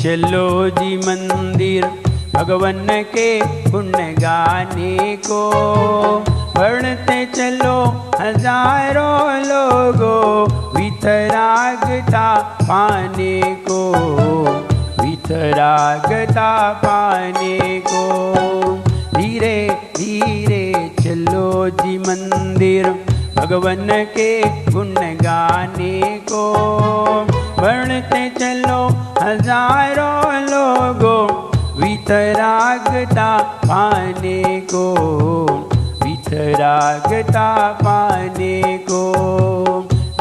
चलो जी मंदिर भगवान के पुण्य गाने को, बढ़ते चलो हजारों लोगों वितरागता पाने को, वितरागता पाने को। धीरे धीरे चलो जी मंदिर भगवान के पुण्य गाने को, बढ़ते चलो हजारों लोगों वितरागता पाने को, वितरागता पाने को।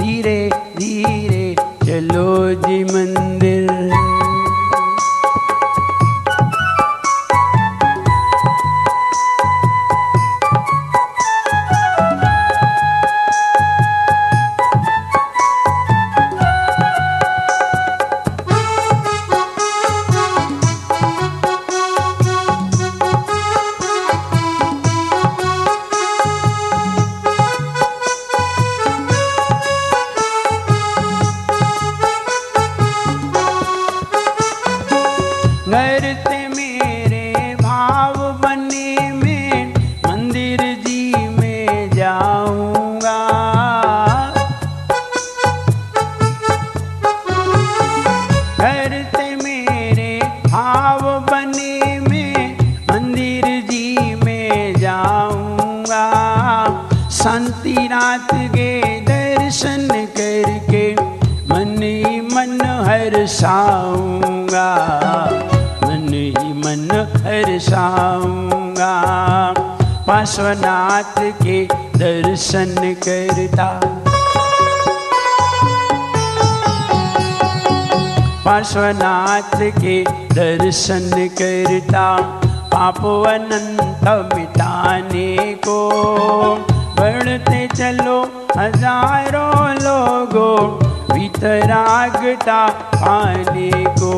धीरे धीरे चलो जी मंदिर। घर से मेरे भाव बने में मंदिर जी में जाऊंगा, घर से मेरे भाव बने में मंदिर जी में जाऊंगा। शांतिनाथ के दर्शन करके मन ही मन हर्षाऊंगा, मन हर्षाऊंगा। पार्श्वनाथ के दर्शन करता, पार्श्वनाथ के दर्शन करता, पाप अनंत मिटाने को, बढ़ते चलो हजारों लोगों वितरागता पाने को,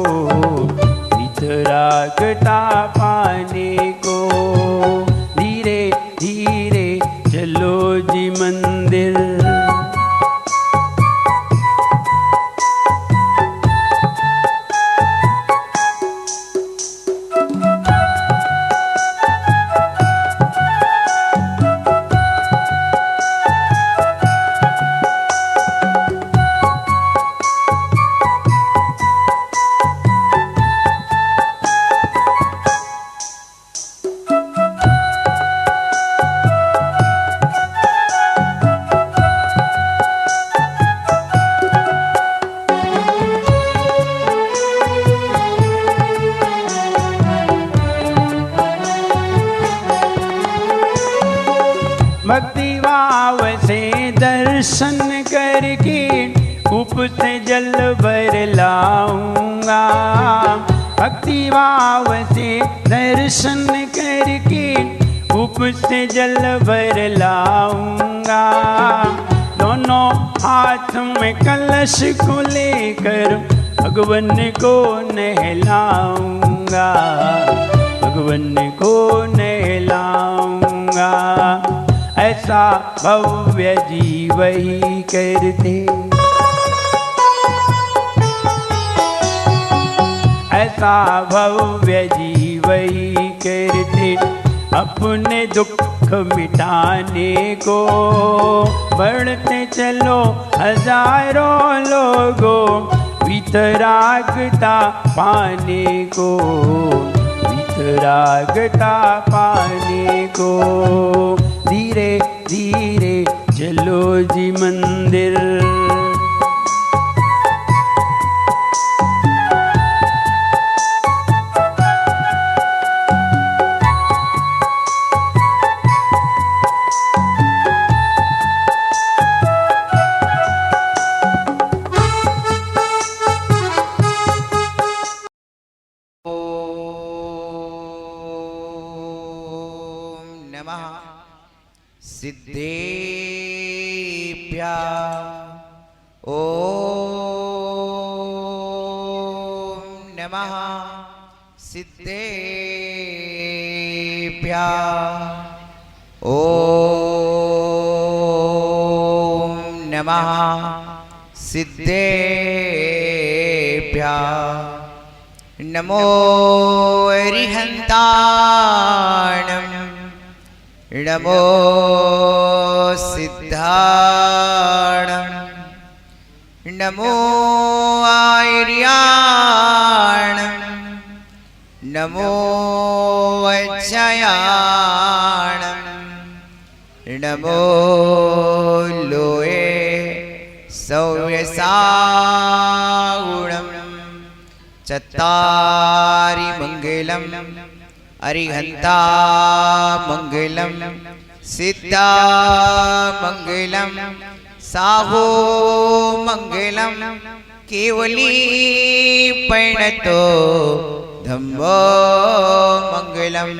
वितरागता पाने को। धीरे धीरे चलो जी मंदिर। भक्ति भाव से दर्शन करके कूप से जल भर लाऊंगा, भक्ति भाव से दर्शन करके कूप से जल भर लाऊंगा। दोनों हाथ में कलश को लेकर भगवान को नहलाऊंगा, भगवान को नहलाऊंगा। ऐसा भव्य जी वही करते, ऐसा भव्य जी वही करते, अपने दुख मिटाने को, बढ़ते चलो हजारों लोगों वितरागता पाने को, वितरागता पाने को। धीरे धीरे चलो जी मंदिर। सिद्धेभ्यः ॐ नमः सिद्धेभ्यः ॐ नमः सिद्धेभ्यः नमो अरिहन्ताणं नमो सिद्धाणं नमो आर्याणं नमो वज्रयाणं नमो लोये सौर्यसागुणं चत्तारि मङ्गलं अरिहन्ता मङ्गलं सिद्धा मङ्गलं साहो मङ्गलं केवली परिणतो धम्मो मङ्गलं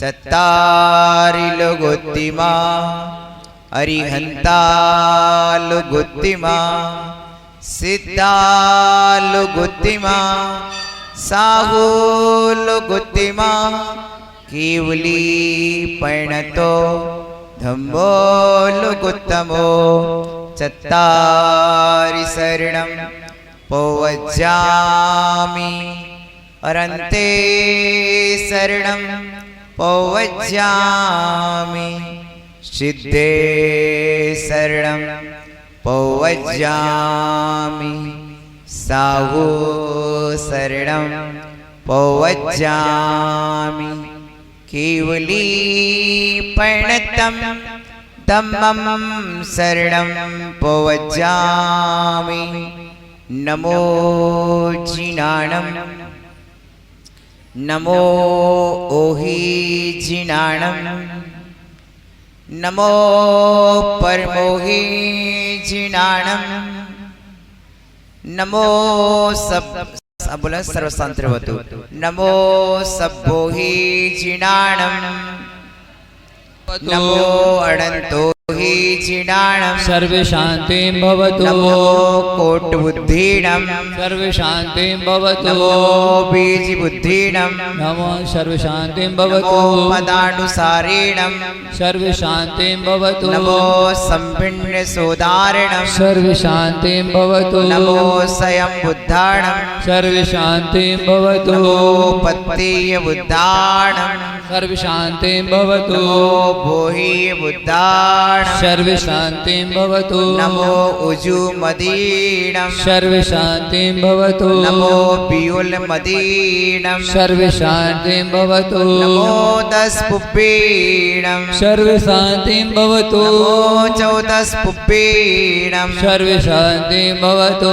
चत्तारि लोगोत्तिमा अरिहन्ता लोगोत्तिमा सिद्धा लोगोत्तिमा साहो लोगोत्तिमा केवली परिणतो धम्मो लोगोत्तमो चत्तारि शरणं पवज्जामि अरन्ते शरणं पवज्जामि सिद्धे शरणं पवज्जामि साहु शरणं पवज्जामि केवली परिणतं धम्मं शरणं पवज्जामि नमो जिनाणं नमो ओहि जिनाणं नमो परमोहि जिनाणं नमो बोला सर्वशांतिर्वतु नमो सब्बोहि जिनाणं नमो अनंतो हि जिनाणं सर्वे शान्तिं भवतु नमो कोटिबुद्धीनं सर्वे शान्तिं भवतु नमो बीजबुद्धीनं नमो सर्वे शान्तिं नमो भवतु पदानुसारिणं सर्वे शान्तिं भवतु नमो संपिण्डसोदारिणं सर्वे शान्तिं भवतु नमो स्वयं बुद्धाणं सर्वे शान्तिं भवतु नमो पत्तीय बुद्धाणं सर्वे शान्तिं भवतु नमो भोहि बुद्धाणं सर्वे शान्तिं भवतु नमो उजुमदीणं सर्वे शान्तिं भवतु नमो पियुलमदीणं सर्वे शान्तिं भवतु नमो दशपुप्पीणं सर्वे शान्तिं भवतु नमो चौदशपुप्पीणं सर्वे शान्तिं भवतु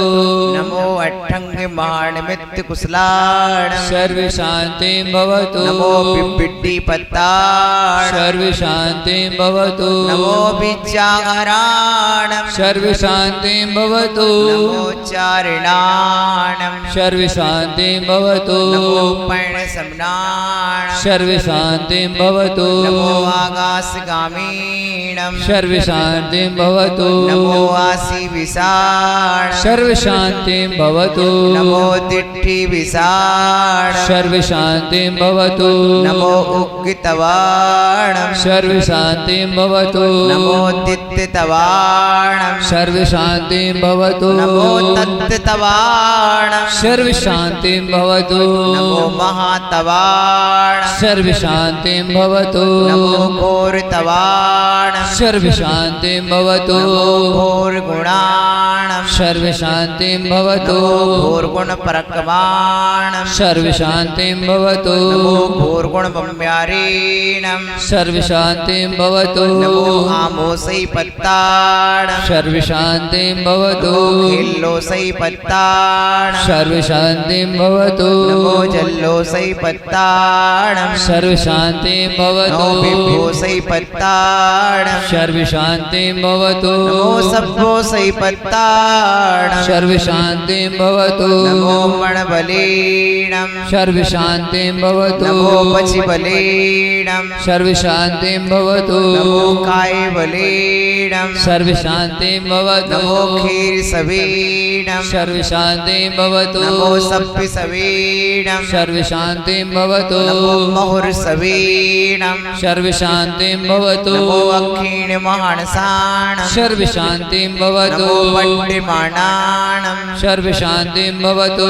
नमो अट्ठङ्गमाणमित्तकुशलाणं सर्वे शान्तिं भवतु नमो पिप्पिड्डिपत्ताणं सर्वे शान्तिं भवतु नमो विद्याहराणं सर्वे शान्तिं भवतु नमो चारिणाणं सर्वे शान्तिं भवतु नमो पर्णशमनाणं सर्वे शान्तिं भवतु नमो आकाशगामीणं सर्वे शान्तिं भवतु नमो आशीविषाणं सर्वे शान्तिं भवतु नमो दिट्ठिविषाणं सर्वे शान्तिं भवतु नमो उग्गितवाणं सर्वे शान्तिं भवतु नमो दित्तितवाणं सर्वे शान्तिं भवतु नमो तत्तवाणं सर्वे शान्तिं भवतु नमो महातवाणं सर्वे शान्तिं भवतु नमो घोरतवाणं सर्वे शान्तिं भवतु नमो घोरगुणाणं सर्वे शान्तिं भवतु नमो घोरगुणपरकवाणं सर्वे शान्तिं भवतु नमो घोरगुणबम्यारीणं सर्वे शान्तिं भवतु नमो आमोसैपत्ताणं सर्वे शान्तिं भवतु खिल्लोसैपत्ताणं सर्वे शान्तिं भवतु नमो जल्लोसैपत्ताणं सर्वे शान्तिं भवतु नमो बिभोसैपत्ताणं सर्वे शान्तिं भवतु नमो सब्बोसैपत्ताणं सर्वे शान्तिं भवतु नमो मणबलीणं सर्वे शान्तिं भवतु नमो पचिबले बलेणम् सर्वशान्तिं भवतु नमो कायबलेणम् सर्वशान्तिं भवतु नमो क्षीरसवेणम् सर्वशान्तिं भवतु नमो सप्तसवेणम् सर्वशान्तिं भवतु नमो मुहुर्सवेणम् सर्वशान्तिं भवतु नमो अक्षीणमहानसाणम् सर्वशान्तिं भवतु नमो वट्टिमाणाणम् सर्वशान्तिं भवतु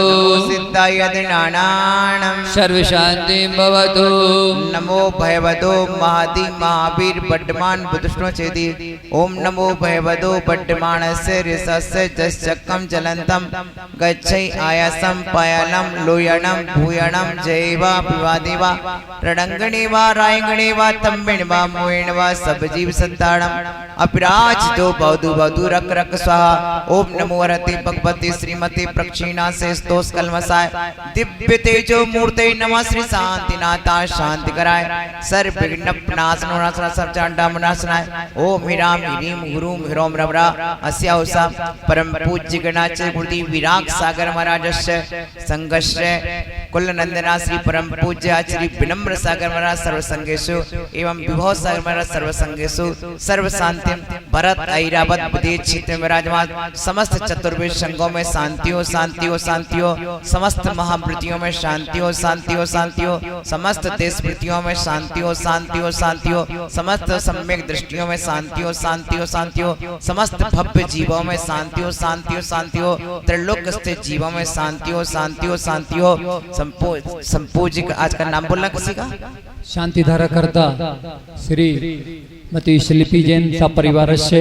सिद्धायतनाणाणम् सर्वशान्तिं भवतु नमो भयवदो महादी महावीर बड्डमान बुधुष्णो चेति ओम नमो भयवदो बड्डमानस्य ऋषस्य जश्चक्रम चलंतम गच्छै आयासम पायालम लोयणम भूयणम जयवा विवादेवा रणंगणे वा रायंगणे वा तम्बिण वा मोयण वा सब जीव संताणम अपिराज दो बौद्धु बौद्धु रक रक स्वाहा ओम नमो हरते भगवते श्रीमते प्रक्षिणा से स्तोष कलमसाय दिव्य तेजो मूर्ते नमः श्री शांतिनाथा शांति कराय सर्व विघ्न नाशनो नाशना सर्व चांडा मनाशनाय ओम ह्रीम ह्रीम गुरुम ह्रोम रवरा अस्याउसा परम पूज्य गणाचार्य गुरुदेव विराग सागर महाराजस्य संगश्रय कुल नंदना श्री परम पूज्य आचार्य विनम्र सागर महाराज सर्व संगेषु एवं विभव सागर महाराज सर्व संगेषु सर्व शांतिम भरत ऐरावत विदेश क्षेत्र में विराजमान समस्त चतुर्वेद संघों में शांतियों शांतियों शांतियों समस्त महावृत्तियों में शांतियों शांतियों शांतियों समस्त देश वृत्तियों में शांतियों शांतियों शांतियों समस्त सम्यक दृष्टियों में शांतियों शांतियों शांतियों समस्त भव्य जीवों में शांतियों शांतियों शांतियों त्रिलोक स्थित जीवों में शांतियों शांतियों शांतियों संपूजिक आज का नाम बोलना किसी का शांतिधारा करता श्री मती शिल्पी जैन सा परिवारस्य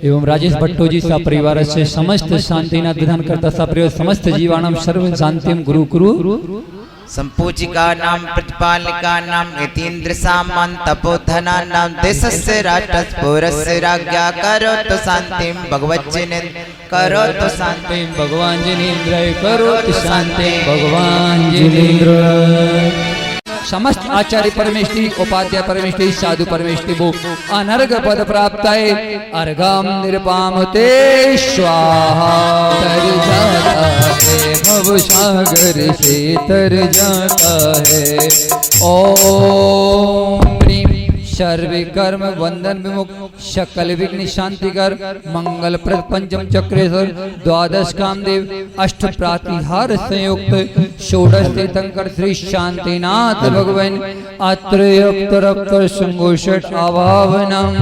एवं राजेश भट्टोजी सा परिवारस्य समस्त शांतिनाथ विधान करता सा परिवार समस्त जीवानां सर्व शांतिं गुरु कुरु संपूजिका नाम प्रतिपालिका नाम यतीन्द्र सामान तपोधना नाम देशस्य राष्ट्रस्य पौरस्य राज्ञा करो तो शांतिं भगवज्जनेन करो तो शांतिं भगवान जिनेन्द्र करो तो शांतिं भगवान जिनेन्द्र समस्त आचार्य परमेष्टि उपाध्याय परमेष्टि साधु परमेष्टि वो अनर्घ पद प्राप्त है अर्घम निरपामते स्वाहा तर जाता है भव सागर से तर जाता है ओम ह्रीं सर्व कर्म बंधन विमुक्त सकल विघ्न शांतिकर मंगल प्रद पंचम चक्रेश्वर द्वादश कामदेव अष्ट प्रातिहार संयुक्त षोडश तीर्थंकर श्री शांतिनाथ भगवान अत्र युक्त रक्त संघोषट अभावनम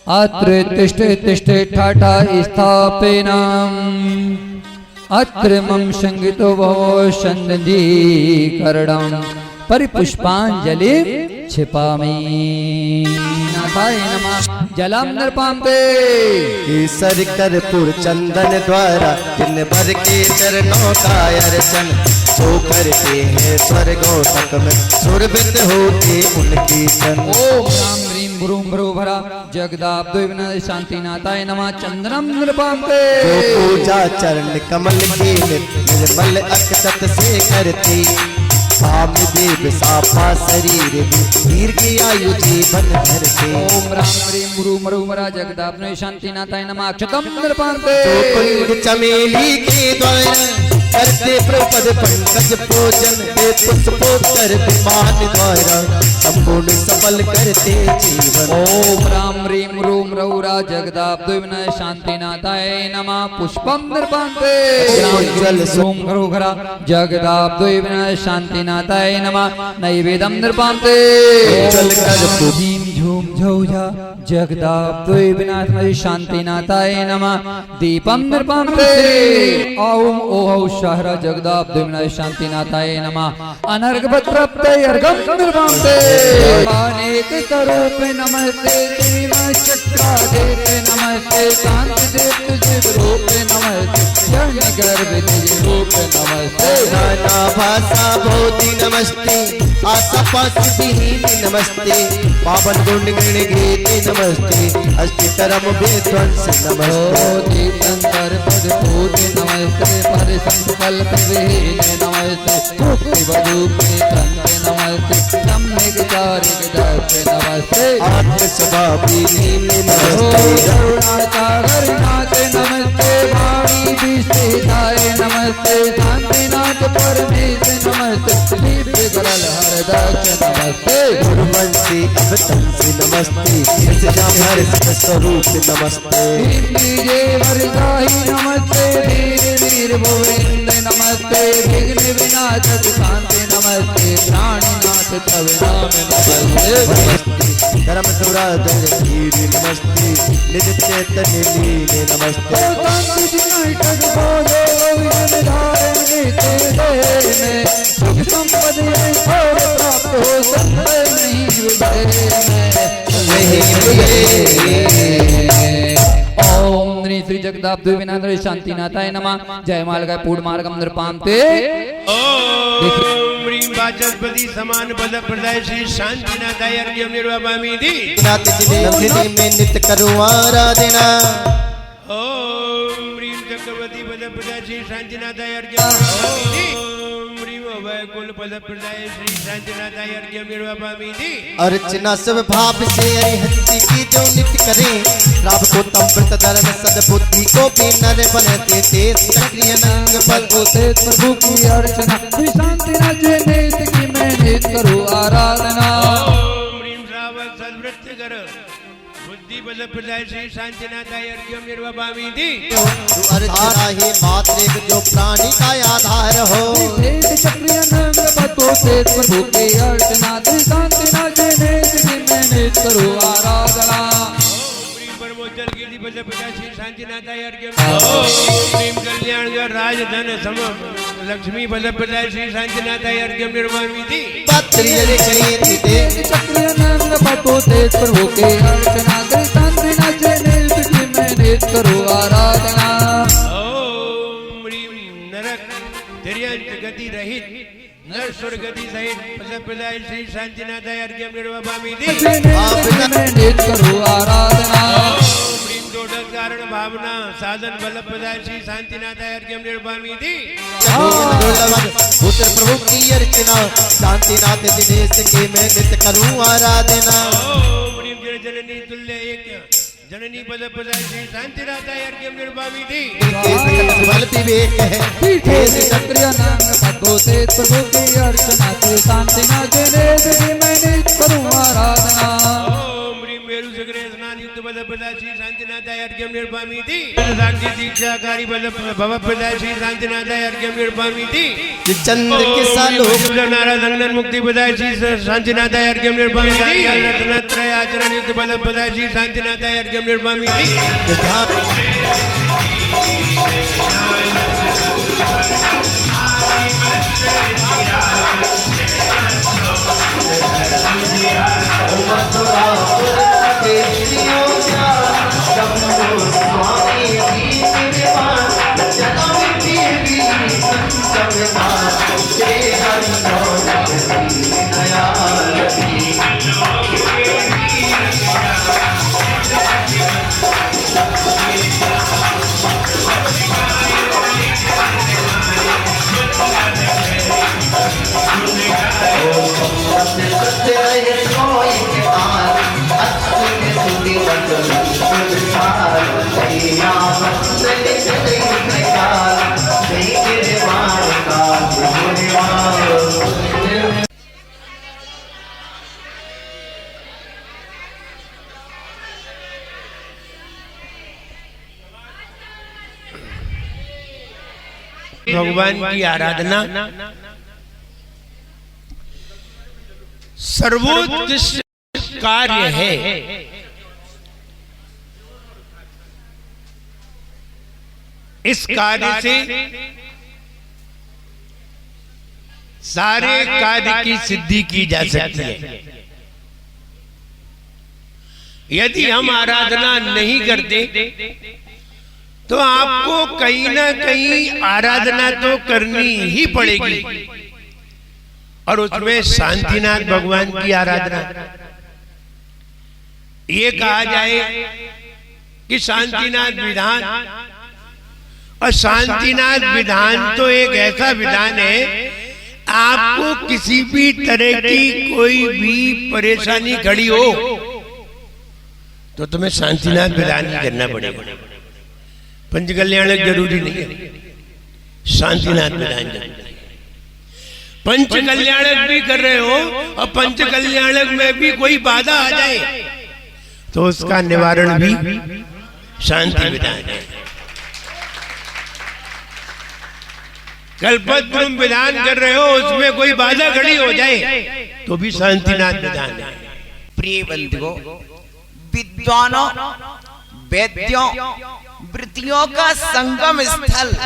अत्र तिष्ठे तिष्ठे ठाठा स्थापेनम अत्र मम संगीतो भवो संदीकरणम परिपुष्पांजलि छिपामि नाथाय नमः जलम नृपाम्ते केसर कर्पूर चंदन द्वारा दिन भर के चरणों का अर्चन जो करते हैं स्वर्गों तक में सुरभित होके उनकी जन ओम राम ह्रीं गुरुं भरा जगदाब्दो विनाश शांतिनाथाय नमः चंद्रम नृपाम्ते जो पूजा चरण कमल की निर्मल अक्षत से करती काम देव साफा शरीर दीर्घ आयु जीवन भरते ओम राम ह्रीं गुरुं भरा जगदाब्दो शांतिनाथाय नमः अक्षतम नृपाम्ते जो कुंज चमेली के द्वारा करते प्रपद पंकज पूजन दे पुष्पोत्तर विमान द्वारा संपूर्ण सफल करते जीवन ओम राम ह्रीं गुरुं भरा जगदाब्दो विनाश शांतिनाथाय नमः पुष्पम नृपाम्ते जल ओम घरा जगदाब्दो विनाश शांतिनाथाय नमः नैवेद्यम नृपाम्ते जल कर झीम झूम झौझा जगदाब्दो विनाश शांतिनाथाय नमः दीपम नृपाम्ते ओम ओह शहरा जगदाब्दो विनाश शांतिनाथाय नमः अनर्घ प्राप्त अर्घम नृपाम्ते अनेक स्वरूप नमस्ते देव चक्रादेव नमस्ते शांति देव तुझे रूप नमस्ते जन गर्भ तुझे रूप नमस्ते नाना भाषा भोति नमस्ते आशा पास विहीन नमस्ते पावन गुण गण गीति नमस्ते अष्ट कर्म विध्वंस नमस्ते तीर्थंकर पद पूज नमस्ते पर संकल्प विहीन नमस्ते मुक्ति बधूपे तंत्र नमस्ते सम्यक चारिक दर्श नमस्ते आत्म स्वभावी नमस्ते करुणासागर नाथ नमस्ते वाणी विशेषाय नमस्ते शांतिनाथ परमेश नमस्ते दिव्य गरल हर दक्ष गुरुवंशी अब तंसी नमस्ते हर स्वरूप नमस्ते लीजिए वरदाई नमस्ते वीर वीर गोविंद नमस्ते विघ्न विनाशक शांति नमस्ते प्राणनाथ तव नाम नमस्ते धर्म दुराधर वीर नमस्ते निज चैतन्य लीले नमस्ते संपद प्राप्त हो संभव नहीं ओम श्री जगदाब विनाथ शांतिनाथाय नमः जय मालगाय पूर्ण मार्गम नृपांते ओम ह्रीं वाचस्पति समान पद प्रदाय श्री शांतिनाथाय अर्घ्यं निर्वपामि दी नाथ जिने में नित्य करूं आराधना ओम ह्रीं चक्रवर्ती पद प्रदाय श्री शांतिनाथाय अर्घ्यं निर्वपामि दी ओम ह्रीं वैकुल पद प्रदाय श्री शांतिनाथाय अर्घ्यं निर्वपामि दी अर्चना सब भाव से हरि की जो नित्य करे राम को तम व्रत धर्म सद्बुद्धि को भी नर बनते तेज सक्रिय नंग पद होते प्रभु की अर्चना श्री शांतिनाथ जी नित्य की मैं नित्य करूं आराधना ओम ह्रीं श्रावक सद्वृत्त कर बुद्धि पद प्रदाय श्री शांतिनाथाय अर्घ्यं निर्वपामि दी अर्चना ही मात्र जो प्राणी का आधार हो चक्रिय नंग पद होते प्रभु की अर्चना श्री शांतिनाथ जी नित्य की मैं नित्य करूं आराधना शांतिनाथाय अर्घ्यं कल्याण राजधन सम लक्ष्मी बल प्रदाय श्री शांतिनाथाय अर्घ्यं निर्वपामि दी चक्रिय नंग पद होते प्रभु की अर्चना श्री शांतिनाथ जी नित्य की मैं नित्य करूं आराधना ओम ह्रीं नरक तिर्यंत गति रहित नर स्वर गति सहित पद प्रदाय श्री शांतिनाथाय अर्घ्यं निर्वपामि दी मैं नित्य करूं आराधना ओम ह्रीं दोषक कारण भावना साधन बल प्रदाय श्री शांतिनाथाय अर्घ्यं निर्वपामि दी पुत्र प्रभु की अर्चना शांतिनाथ दिनेश के मैं नित्य करूं आराधना ओम ह्रीं जन जननी तुल्य एक जननी पद प्रदाय श्री शांतिनाथाय अर्घ्यं निर्वपामि दी बल विवेक है चक्रिय नंग पद होते प्रभु की अर्चना श्री शांतिनाथ जी नित्य की मैं नित्य करूं आराधना ओम ह्रीं मेरु सगरे स्नान युक्त पद प्रदाय श्री शांतिनाथाय अर्घ्यं निर्वपामि दी साक्षी दीक्षाकारी पद भव प्रदाय श्री शांतिनाथाय अर्घ्यं निर्वपामि दी चंद्र के सालोक नारायण मुक्ति प्रदाय श्री शांतिनाथाय अर्घ्यं निर्वपामि दी रत्नत्रय आचरण युक्त पद प्रदाय श्री शांतिनाथाय अर्घ्यं निर्वपामि दी भगवान की आराधना सर्वोत्कृष्ट कार्य है। इस कार्य से सारे कार्य की सिद्धि की जा सकती है। यदि हम आराधना नहीं करते तो आपको कहीं ना कहीं आराधना तो करनी ही पड़ेगी, और उसमें शांतिनाथ भगवान की आराधना। ये कहा जाए कि शांतिनाथ विधान, और शांतिनाथ विधान तो एक ऐसा विधान है, आपको किसी भी तरह की कोई भी परेशानी खड़ी हो तो तुम्हें शांतिनाथ विधान ही करना पड़ेगा। पंचकल्याणक जरूरी नहीं है, शांतिनाथ विधान जरूरी है। पंच कल्याणक भी कर रहे हो और पंच कल्याणक में भी कोई बाधा आ जाए तो उसका निवारण भी शांति विधान है। कल्पद्रुम विधान कर रहे हो, उसमें कोई बाधा खड़ी हो जाए तो भी शांतिनाथ विधान है। प्रिय बंधुओं, विद्वानों, वैद्यों, वृत्तियों का संगम स्थल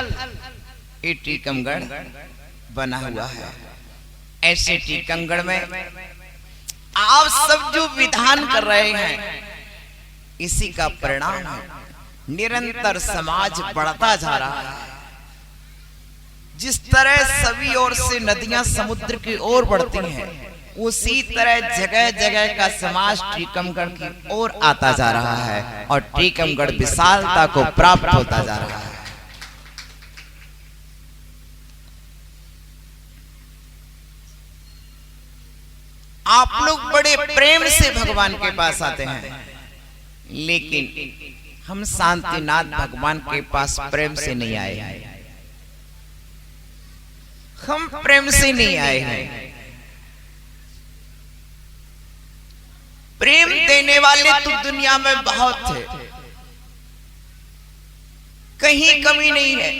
ये टीकमगढ़ बना हुआ है। ऐसे टीकमगढ़ में आप सब जो विधान कर रहे हैं इसी का परिणाम है। निरंतर समाज बढ़ता जा रहा है। जिस तरह सभी ओर से नदियां समुद्र की ओर बढ़ती हैं, उसी तरह जगह जगह का समाज टीकमगढ़ की ओर आता जा रहा है और टीकमगढ़ विशालता को प्राप्त होता जा रहा है। आप लोग बड़े प्रेम से भगवान के पास आते हैं, लेकिन हम शांतिनाथ भगवान के पास प्रेम से नहीं आए हैं। हम प्रेम से नहीं आए हैं। प्रेम देने वाले तो दुनिया में बहुत थे, कहीं कमी नहीं है।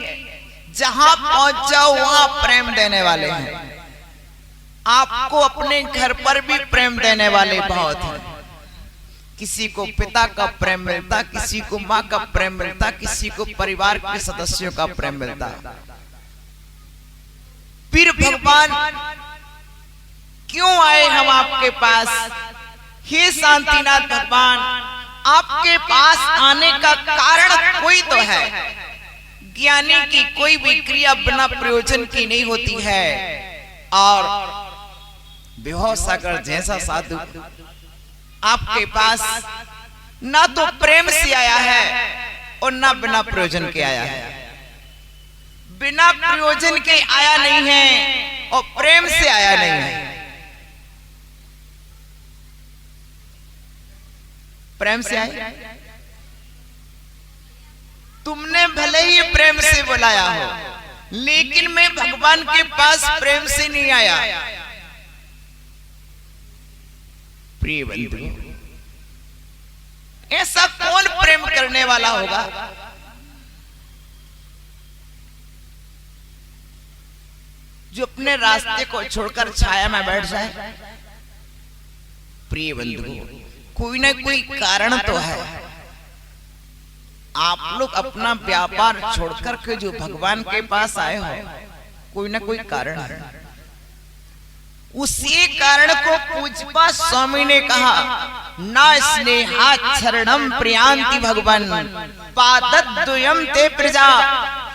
जहां पहुंच जाओ वहां प्रेम देने वाले हैं। आपको अपने घर पर भी प्रेम देने वाले बहुत हैं। किसी को पिता का प्रेम मिलता, किसी को माँ का प्रेम मिलता, किसी को परिवार के सदस्यों का प्रेम मिलता। फिर भगवान क्यों आए हम आपके पास? हे शांतिनाथ भगवान, आपके पास आने का कारण कोई तो है। ज्ञानी की कोई भी क्रिया बिना प्रयोजन की नहीं होती है। और विभूसागर जैसा साधु आपके पास ना तो प्रेम से आया है और ना बिना प्रयोजन के आया है। बिना प्रयोजन के आया नहीं है और प्रेम से आया नहीं है। प्रेम से आए, तुमने भले ही प्रेम से बुलाया हो, लेकिन मैं भगवान के पास प्रेम से नहीं आया। प्रिय बंधु, ऐसा कौन प्रेम करने वाला होगा जो अपने रास्ते को छोड़कर छाया में बैठ जाए? प्रिय बंधु, कोई ना कोई कारण तो है। आप लोग अपना व्यापार छोड़कर के जो भगवान के पास आए हो, कोई ना कोई कारण है। उसी कारण को पूज्यपा स्वामी ने कहा, ना स्नेहाचरणम प्रियांति भगवान पादद्वयम ते प्रजा।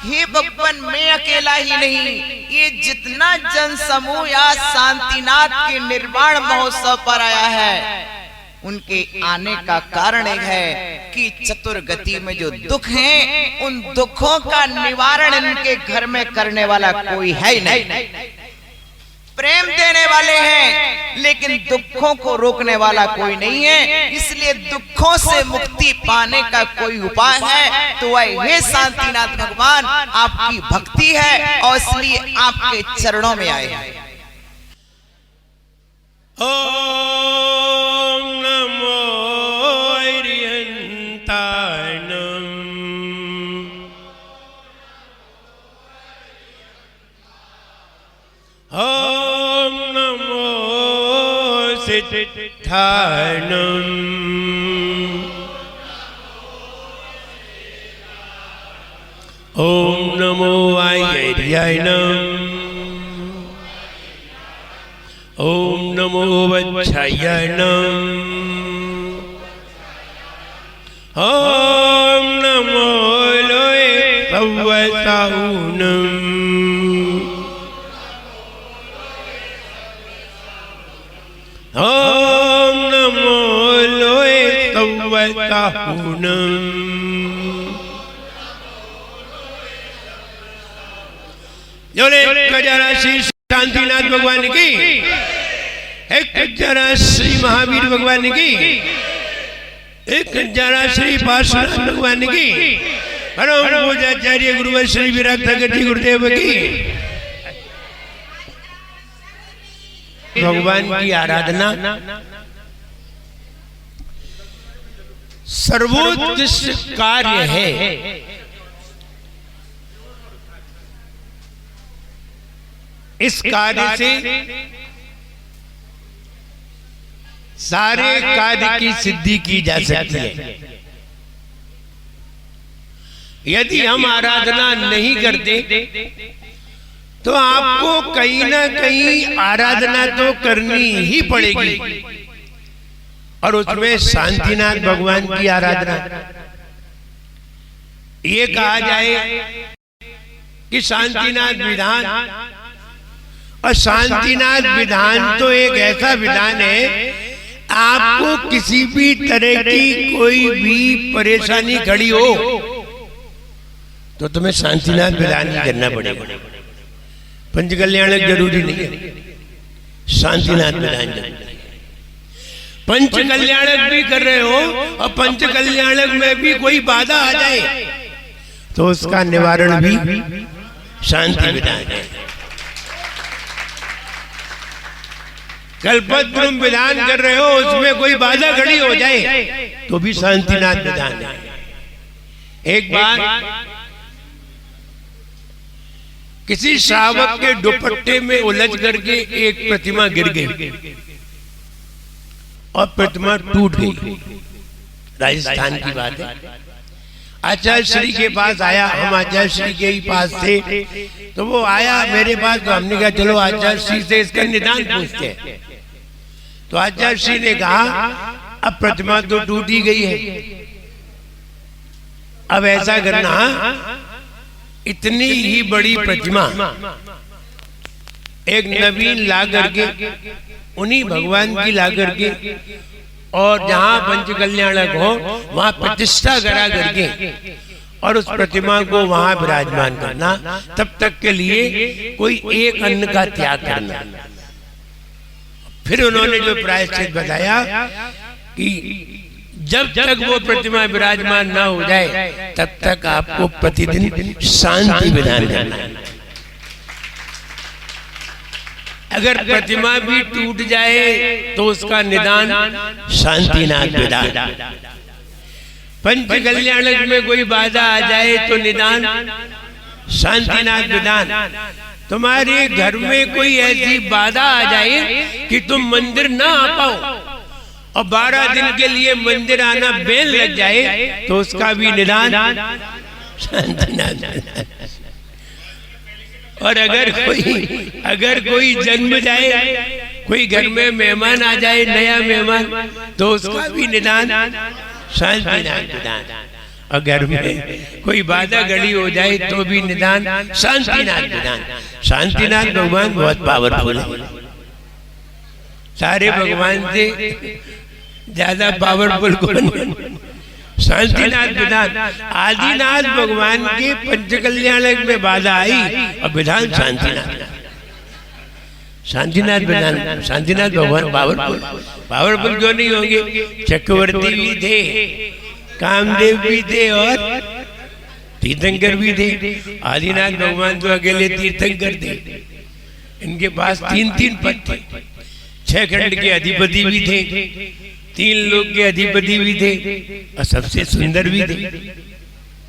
हे भगवान, मैं अकेला ही नहीं, ये जितना जन समूह या शांतिनाथ के निर्वाण महोत्सव पर आया है, उनके आने का कारण एक है कि चतुर्गति में जो दुख हैं, उन दुखों का निवारण इनके घर में करने वाला कोई है ही नहीं। प्रेम देने वाले हैं, लेकिन दुखों को रोकने वाला कोई नहीं है। इसलिए दुखों से मुक्ति पाने का कोई उपाय है तो वह हे शांतिनाथ भगवान आपकी भक्ति है, और इसलिए आपके चरणों में आए हैं। ओम नमो ओम नमो सिद्धानम। ओम नमो आयर्यायनम। ओम नमो वच्छायनम। ओम नमो लोए सवसाउनम। ओम नमो लोए सवसाउनम। जोरे जरा श्री शांतिनाथ भगवान की, एक जरा श्री महावीर भगवान की, एक जरा श्री पार्श्वनाथ भगवान की, परम पूज्याचार्य गुरुवर श्री विराट ठाकुर जी गुरुदेव की। भगवान की आराधना सर्वोत्कृष्ट कार्य है। इस कार्य से सारे कार्य की सिद्धि की जा सकती है। यदि हम आराधना नहीं करते तो आपको कहीं ना कहीं आराधना तो करनी ही पड़ेगी, और उसमें शांतिनाथ भगवान की आराधना। ये कहा जाए कि शांतिनाथ विधान, और शांतिनाथ विधान तो एक ऐसा विधान है, आपको किसी भी तरह की कोई भी परेशानी खड़ी हो तो तुम्हें शांतिनाथ विधान ही करना पड़ेगा। पंचकल्याणक जरूरी नहीं है, शांतिनाथ विधान जरूरी। पंचकल्याणक भी कर रहे हो और पंचकल्याणक में भी कोई बाधा आ जाए तो उसका निवारण भी शांति विधान है। कल्पद्रुम विधान कर रहे हो, उसमें कोई बाधा खड़ी हो जाए तो भी शांतिनाथ विधान है। एक बार किसी श्रावक के दुपट्टे में उलझ करके एक प्रतिमा गिर गई और प्रतिमा टूट गई। राजस्थान की बात है। आचार्य श्री के पास आया, हम आचार्य श्री के ही पास थे, तो वो आया मेरे पास, तो हमने कहा चलो आचार्य श्री से इसका निदान पूछते हैं। तो आचार्य श्री ने कहा अब प्रतिमा तो टूट ही गई है, अब ऐसा करना, इतनी ही बड़ी प्रतिमा एक नवीन ला करके, उन्हीं भगवान की ला करके, और जहां पंचकल्याणक हो वहां प्रतिष्ठा करा करके और उस प्रतिमा को वहां विराजमान करना। तब तक के लिए कोई एक अन्न का त्याग करना। फिर उन्होंने जो प्रायश्चित बताया कि जब तक वो प्रतिमा विराजमान ना हो जाए तब तक आपको प्रतिदिन शांति विधान करना है। अगर प्रतिमा भी टूट जाए तो उसका निदान शांतिनाथ विधान। पंचकल्याणक में कोई बाधा आ जाए तो निदान शांतिनाथ विधान। तुम्हारे घर में कोई ऐसी बाधा आ जाए कि तुम मंदिर ना आ पाओ और 12 दिन के लिए मंदिर आना बैन लग जाए तो उसका भी निदान शांतिनाथ। और अगर कोई जन्म जाए, कोई घर में मेहमान आ जाए, नया मेहमान, तो उसका भी निदान शांतिनाथ विधान। और घर में कोई बाधा घड़ी हो जाए तो भी निदान शांतिनाथ विधान। शांतिनाथ भगवान बहुत पावरफुल है, सारे भगवान से ज्यादा पावरफुल कौन? शांतिनाथ विधान। आदिनाथ भगवान के पंचकल्याणक में बाधा आई और विधान शांतिनाथ। शांतिनाथ विधान, शांतिनाथ भगवान पावरफुल क्यों नहीं होंगे? चक्रवर्ती भी थे, कामदेव भी थे और तीर्थंकर भी थे। आदिनाथ भगवान तो अकेले तीर्थंकर थे, इनके पास 3 पद थे। 6 खंड के अधिपति भी थे, 3 लोक के अधिपति भी थे और सबसे सुंदर भी थे।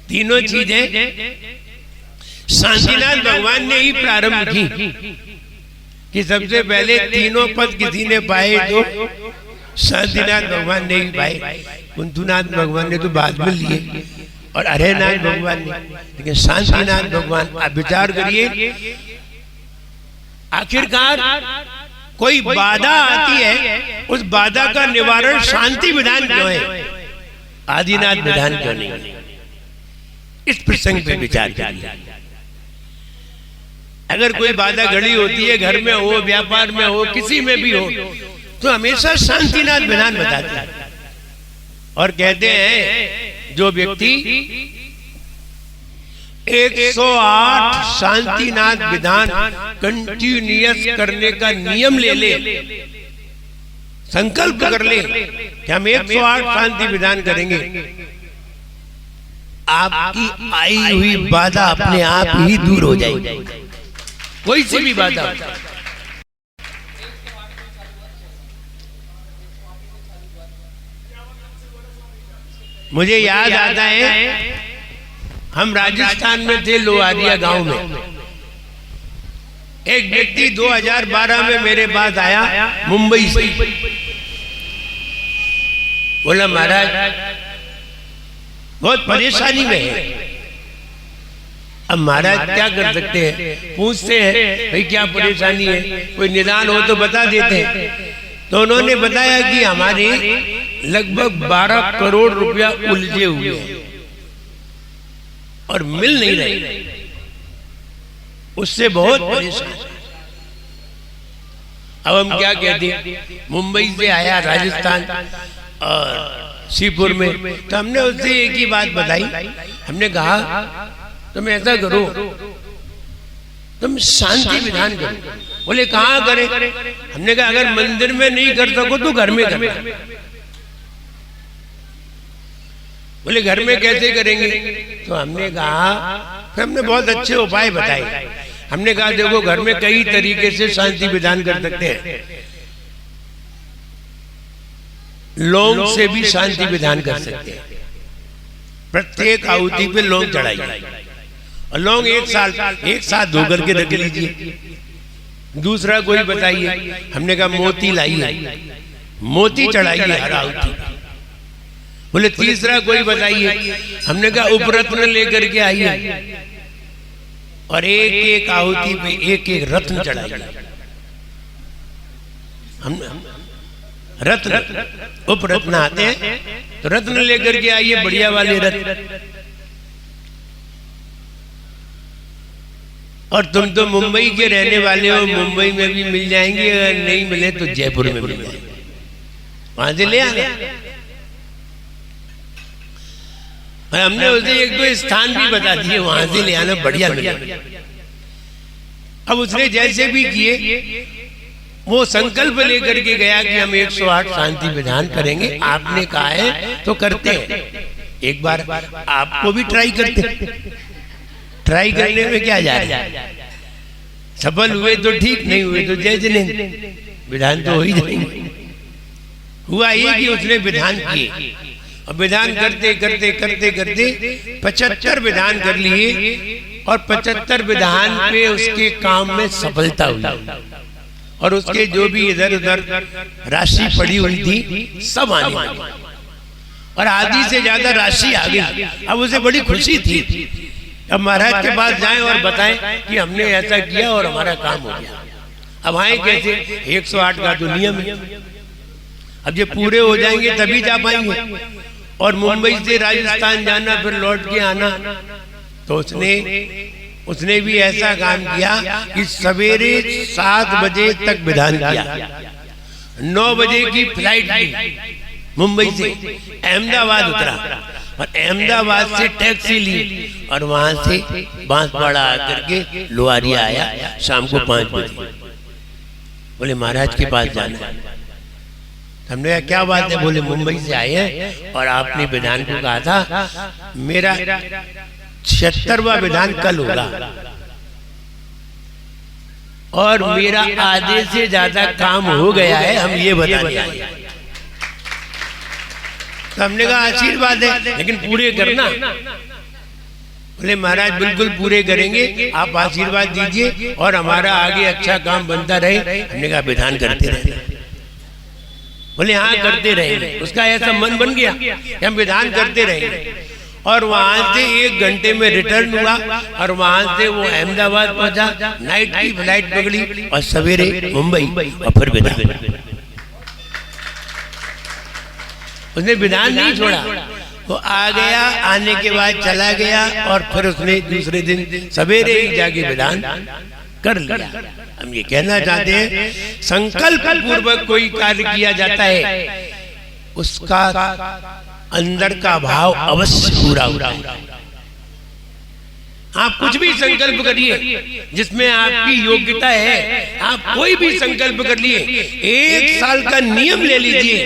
तीनों चीजें शांतिनाथ भगवान ने ही प्रारंभ की कि सबसे पहले तीनों पद किसी ने पाए तो शांतिनाथ भगवान ने ही पाए। कुंतुनाथ भगवान ने तो बाद में लिए और अरेनाथ भगवान ने, लेकिन शांतिनाथ भगवान। आप विचार करिए, आखिरकार कोई बाधा आती है, उस बाधा का निवारण शांति विधान क्यों है, आदिनाथ विधान क्यों नहीं? इस प्रसंग पे विचार करिए। अगर कोई बाधा घड़ी होती है, घर में हो, व्यापार में हो, किसी में भी हो, तो हमेशा शांतिनाथ विधान बताते हैं और कहते हैं जो व्यक्ति 108 शांतिनाथ विधान कंटिन्यूअस करने का नियम ले, संकल्प कर ले कि हम 108 शांति विधान करेंगे, आपकी आई हुई बाधा अपने आप ही दूर हो जाएगी। कोई सी भी बाधा। मुझे याद आता है, हम राजस्थान में थे, लोहारिया गांव में। एक व्यक्ति 2012 में मेरे पास आया मुंबई से, बोला महाराज बहुत परेशानी में है। अब महाराज क्या कर सकते हैं, पूछते हैं भाई क्या परेशानी है, कोई निदान हो तो बता देते हैं। तो उन्होंने बताया कि हमारे लगभग 12 करोड़ रुपया उलझे हुए हैं और मिल नहीं रहे, उससे बहुत परेशान। अब हम क्या कहते हैं, मुंबई से आया राजस्थान और सीपुर में, तो हमने उससे एक ही बात बताई। हमने कहा तुम ऐसा करो, तुम शांति विधान करो। बोले कहाँ करे? हमने कहा अगर मंदिर में नहीं कर सको तो घर में करना। बोले घर में कैसे करेंगे? तो हमने कहा, फिर हमने बहुत अच्छे उपाय बताए। हमने कहा देखो घर में कई तरीके से शांति विधान कर सकते हैं। लौंग से भी शांति विधान कर सकते हैं। प्रत्येक आहुति पे लौंग चढ़ाइए और लौंग एक साथ धो करके रख लीजिए। दूसरा कोई बताइए? हमने कहा मोती लाइए, मोती चढ़ाइए हर आहुति। बोले तीसरा कोई बताइए? हमने कहा उपरत्न लेकर के आइए और एक एक आहुति पे एक एक रत्न चढ़ाइए। हम रत्न उपरत्न आते हैं तो रत्न लेकर के आइए, बढ़िया वाले रत्न। और तुम तो मुंबई के रहने वाले हो, मुंबई में भी मिल जाएंगे, अगर नहीं मिले तो जयपुर में मिल जाएंगे, वहां से ले आना। और हमने उसे एक दो स्थान भी बता दिए, वहां से ले आना, बढ़िया मिलेगा। अब उसने जैसे भी किए, वो संकल्प लेकर के गया कि हम 108 शांति विधान करेंगे। आपने कहा है तो करते हैं। एक बार आपको भी ट्राई करते, ट्राई करने में क्या जा रहा है? सफल हुए तो ठीक, नहीं हुए तो जय जिनेंद्र, विधान तो हो ही जाएंगे। हुआ ये कि उसने विधान किए और विधान करते करते करते करते 75 विधान कर लिए और 75 विधान पे उसके काम में सफलता हुई और उसके जो भी इधर उधर राशि पड़ी हुई थी सब आने लगी और आधी से ज्यादा राशि आ गई। अब उसे बड़ी खुशी थी। अब महाराज के पास जाएं और बताएं कि हमने ऐसा किया और हमारा काम हो गया। अब आए कैसे? 108 का तो नियम है। अब ये पूरे हो जाएंगे तभी जा पाएंगे। और मुंबई से राजस्थान जाना, फिर लौट के आना। तो उसने भी ऐसा काम किया कि सवेरे 7 बजे तक विधान किया, 9 बजे की फ्लाइट ली, मुंबई से अहमदाबाद उतरा और अहमदाबाद से टैक्सी ली और वहां से बांसवाड़ा आकर के लोहारिया आया शाम को 5 बजे। बोले महाराज के पास जाना है। हमने कहा क्या बात है? बोले मुंबई से आए हैं और आपने विधान को कहा था मेरा 76वां विधान कल होगा और मेरा आधे से ज्यादा काम हो गया है, हम ये बताने आए। तो हमने कहा आशीर्वाद है लेकिन पूरे करना। बोले महाराज बिल्कुल पूरे करेंगे, आप आशीर्वाद दीजिए और हमारा आगे अच्छा काम बनता रहे। हमने कहा विधान करते रहे। बोले हाँ करते रहेंगे। उसका ऐसा मन बन गया कि हम विधान करते रहेंगे। और वहां से 1 घंटे में रिटर्न हुआ और वहां से वो अहमदाबाद पहुंचा, नाइट की फ्लाइट पकड़ी और सवेरे मुंबई और फिर विधान। उसने विधान नहीं छोड़ा, वो आ गया, आने के बाद चला गया और फिर उसने दूसरे दिन सवेरे ही जाके विधान कर लिया। हम ये कहना चाहते हैं संकल्प पूर्वक कोई कार्य किया जाता है, उसका अंदर का भाव अवश्य पूरा होता है। आप कुछ भी संकल्प करिए जिसमें आपकी योग्यता है, आप कोई भी संकल्प कर लिए। 1 साल का नियम ले लीजिए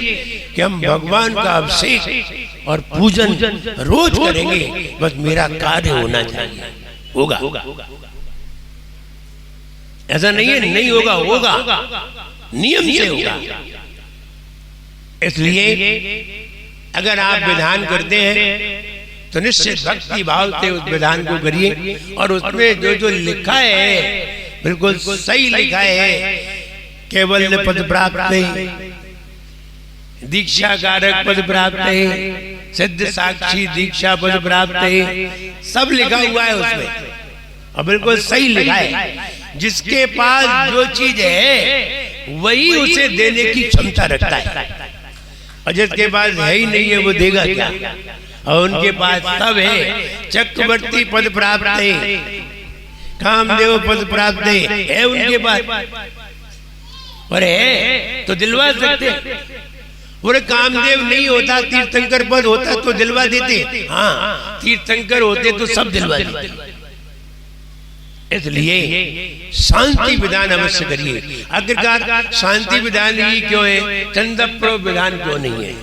कि हम भगवान का अभिषेक और पूजन रोज करेंगे, बस मेरा कार्य होना चाहिए। होगा, ऐसा नहीं है नहीं होगा, होगा, नियम से होगा। इसलिए अगर आप विधान करते हैं तो निश्चित भक्ति भाव से उस विधान को करिए, और उसमें जो जो लिखा है बिल्कुल सही लिखा है। केवल पद प्राप्त है, दीक्षा कारक पद प्राप्त है, सिद्ध साक्षी दीक्षा पद प्राप्त है, सब लिखा हुआ है उसमें और बिल्कुल सही लिखा है। जिसके पास जो चीज है वही उसे देने की क्षमता रखता है, और जिसके पास है ही नहीं है वो देगा क्या। और उनके पास सब है। चक्रवर्ती पद प्राप्त है, कामदेव पद प्राप्त है उनके पास, और है तो दिलवा सकते। और कामदेव नहीं होता, तीर्थंकर पद होता तो दिलवा देते। हाँ, तीर्थंकर होते तो सब दिलवा देते। इसलिए शांति विधान अवश्य करिए। आखिरकार शांति विधान ही क्यों है, चंदप्रो विधान क्यों नहीं है,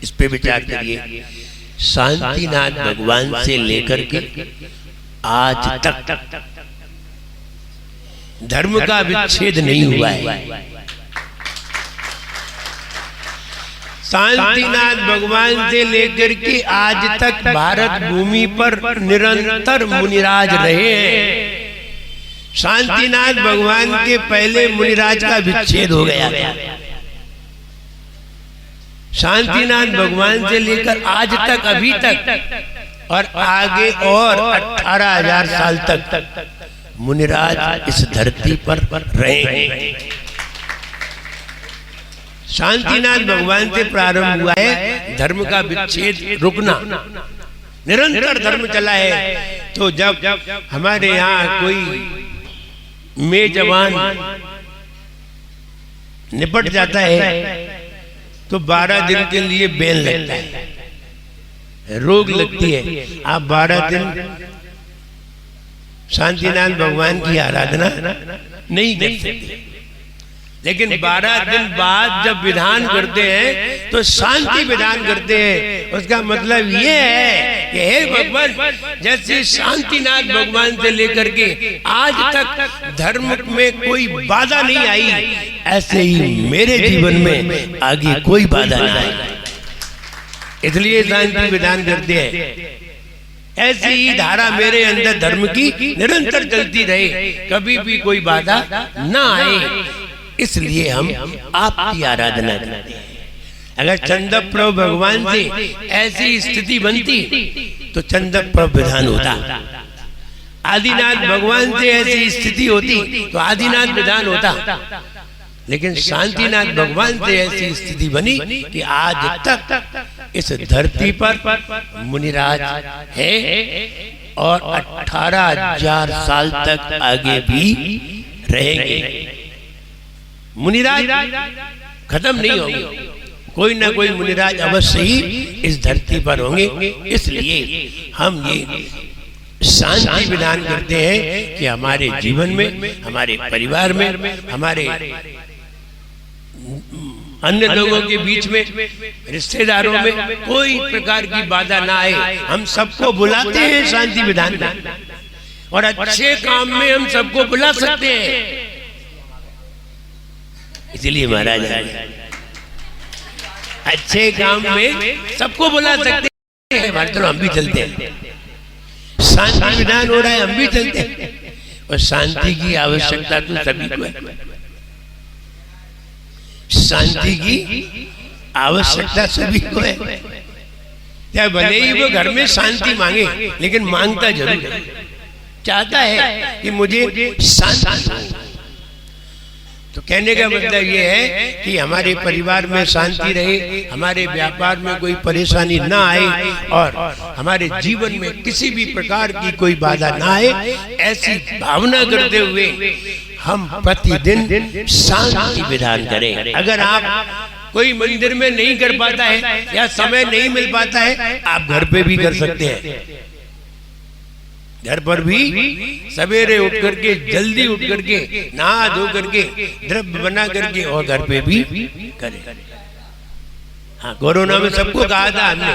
इस पे विचार करिए। शांतिनाथ भगवान से लेकर के आज तक धर्म का विच्छेद नहीं हुआ है। शांतिनाथ भगवान से लेकर के आज तक भारत भूमि पर निरंतर मुनिराज रहे हैं। शांतिनाथ भगवान के पहले मुनिराज का विच्छेद हो गया। शांतिनाथ भगवान से लेकर आज तक, अभी तक और आगे और 18,000 साल तक मुनिराज इस धरती पर रहे हैं। शांतिनाथ भगवान से प्रारंभ हुआ है धर्म का विच्छेद रुकना, निरंतर धर्म चला है। तो जब हमारे यहाँ कोई मेजबान निपट जाता है तो 12 दिन के लिए बैन लगता है, रोग लगती है। आप 12 दिन शांतिनाथ भगवान की आराधना नहीं कर सकते, लेकिन 12 दिन बाद जब विधान करते हैं तो शांति विधान करते हैं। उसका मतलब ये है कि हे भगवान, जैसे शांतिनाथ भगवान से लेकर के आज तक धर्म में कोई बाधा नहीं आई, ऐसे ही मेरे जीवन में आगे कोई बाधा नहीं आई, इसलिए शांति विधान करते हैं। ऐसी ही धारा मेरे अंदर धर्म की निरंतर चलती रहे, कभी भी कोई बाधा ना आए, इसलिए हम आपकी आराधना करते हैं। अगर चंदप्रभ भगवान से ऐसी स्थिति बनती तो चंदप्रभ विधान होता, आदिनाथ भगवान से ऐसी स्थिति होती तो आदिनाथ विधान होता। लेकिन शांतिनाथ भगवान से ऐसी स्थिति बनी कि आज तक इस धरती पर मुनिराज है और 18,000 साल तक आगे भी रहेंगे। मुनिराज खत्म नहीं होंगे, कोई ना कोई मुनिराज अवश्य ही इस धरती पर होंगे। इसलिए हम ये शांति विधान करते हैं कि हमारे जीवन में, हमारे परिवार में, हमारे अन्य लोगों के बीच में, रिश्तेदारों में कोई प्रकार की बाधा ना आए। हम सबको बुलाते हैं शांति विधान में, और अच्छे काम में हम सबको बुला सकते हैं। इसलिए महाराज अच्छे काम में सबको बुला सकते हैं। हमारे तरफ हम भी चलते हैं, शांति विधान हो रहा है, हम भी चलते हैं। और शांति की आवश्यकता तो सभी को है, शांति की आवश्यकता सभी को है। चाहे भले ही वो घर में शांति मांगे, लेकिन मांगता जरूर है, चाहता है कि मुझे शांति। तो कहने का मतलब ये है कि हमारे परिवार में शांति रहे, हमारे व्यापार में कोई परेशानी ना आए, और हमारे जीवन में किसी भी प्रकार की कोई बाधा ना आए, ऐसी भावना करते हुए हम प्रतिदिन शांति विधान करें। अगर आप कोई मंदिर में नहीं कर पाता है या समय नहीं मिल पाता है, आप घर पे भी कर सकते हैं। घर पर भी सवेरे उठ करके, जल्दी उठ करके, नहा धो करके, द्रव्य बना करके, और घर पे भी करें। हाँ, कोरोना में सबको कहा था, हमने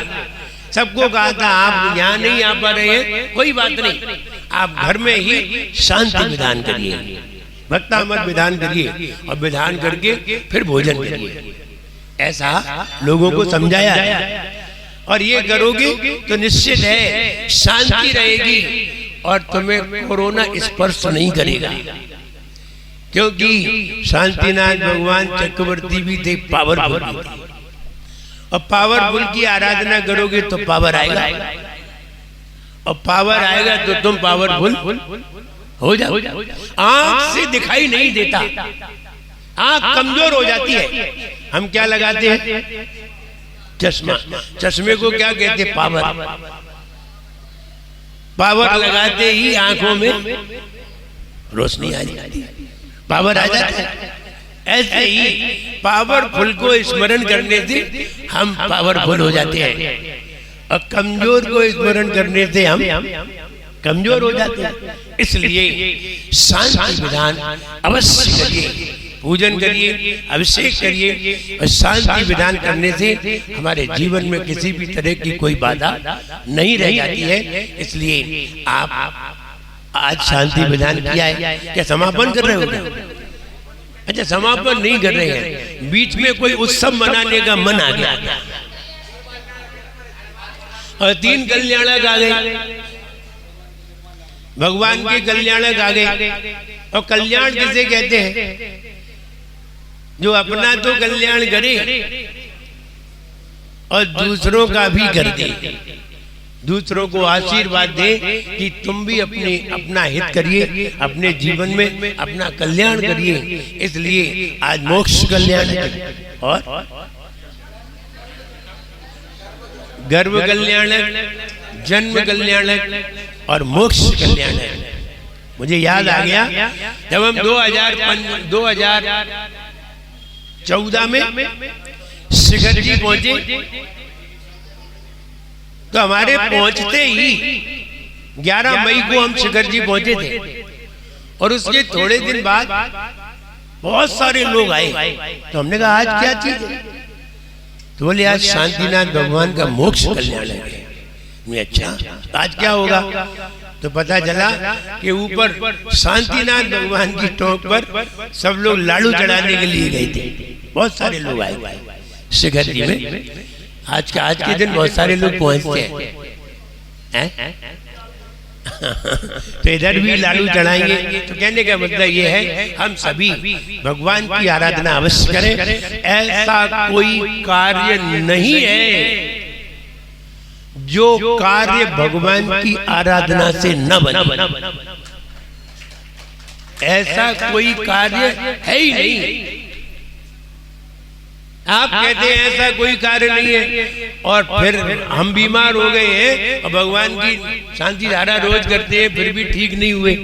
सबको कहा था आप यहाँ नहीं आ पा रहे हैं, कोई बात नहीं, आप घर में ही शांति विधान करिए, भक्तामृत विधान करिए, और विधान करके फिर भोजन करिए। ऐसा लोगों को समझाया। और ये करोगे तो निश्चित है शांति रहेगी और तुम्हें कोरोना स्पर्श नहीं करेगा, क्योंकि शांतिनाथ भगवान चक्रवर्ती भी थे, पावरफुल। और पावरफुल की आराधना करोगे तो पावर आएगा, और पावर आएगा तो तुम पावरफुल हो जाओ। आंख से दिखाई नहीं देता, आंख कमजोर हो जाती है। हम क्या लगाते हैं? चश्मा। चश्मे को क्या कहते हैं? पावर। पावर लगाते ही आंखों में रोशनी आ जाती है, पावर आ जाता है। ऐसे ही पावरफुल को स्मरण करने से हम पावरफुल हो जाते हैं, और कमजोर को स्मरण करने से हम कमजोर हो जाते हैं। इसलिए शांति विधान अवश्य करिए, पूजन करिए, अभिषेक करिए, और शांति विधान करने से हमारे जीवन में किसी भी तरह की कोई बाधा नहीं रह जाती है। इसलिए आप आज शांति विधान किया है, क्या समापन कर रहे हो? अच्छा, समापन नहीं कर रहे हैं, बीच में कोई उत्सव मनाने का मन आ गया और 3 कल्याणक आ गए, भगवान के कल्याणक आ गए। और कल्याण किसे कहते हैं? जो अपना तो कल्याण करे और दूसरों का भी कर दे, दूसरों को आशीर्वाद दे कि तुम भी अपना हित करिए, अपने जीवन में अपना कल्याण करिए। इसलिए आज मोक्ष कल्याण है और गर्भ कल्याणक, जन्म कल्याणक और मोक्ष कल्याणक। मुझे याद आ गया जब हम 2014 में शिखर जी पहुंचे, तो हमारे पहुंचते ही 11 मई को हम शिखर जी पहुंचे थे, और उसके थोड़े दिन बाद बहुत सारे लोग आए। तो हमने कहा आज क्या चीज है? तो बोले आज शांतिनाथ भगवान का मोक्ष कल्याण है। अच्छा, आज क्या होगा? तो पता चला कि ऊपर शांतिनाथ भगवान की टोक पर सब लोग लाडू चढ़ाने के लिए गए थे। बहुत सारे लोग आए शिखर जी में। आज के दिन बहुत सारे लोग पहुंचते हैं। तो इधर भी लाडू चढ़ाएंगे। तो कहने का मतलब ये है हम सभी भगवान की आराधना अवश्य करें। ऐसा कोई कार्य नहीं है जो कार्य भगवान की आराधना से न बने। ऐसा कोई कार्य है ही नहीं। आप कहते हैं ऐसा कोई कार्य नहीं है, और फिर हम बीमार हो गए हैं और भगवान की शांति धारा रोज करते हैं, फिर भी ठीक नहीं हुए।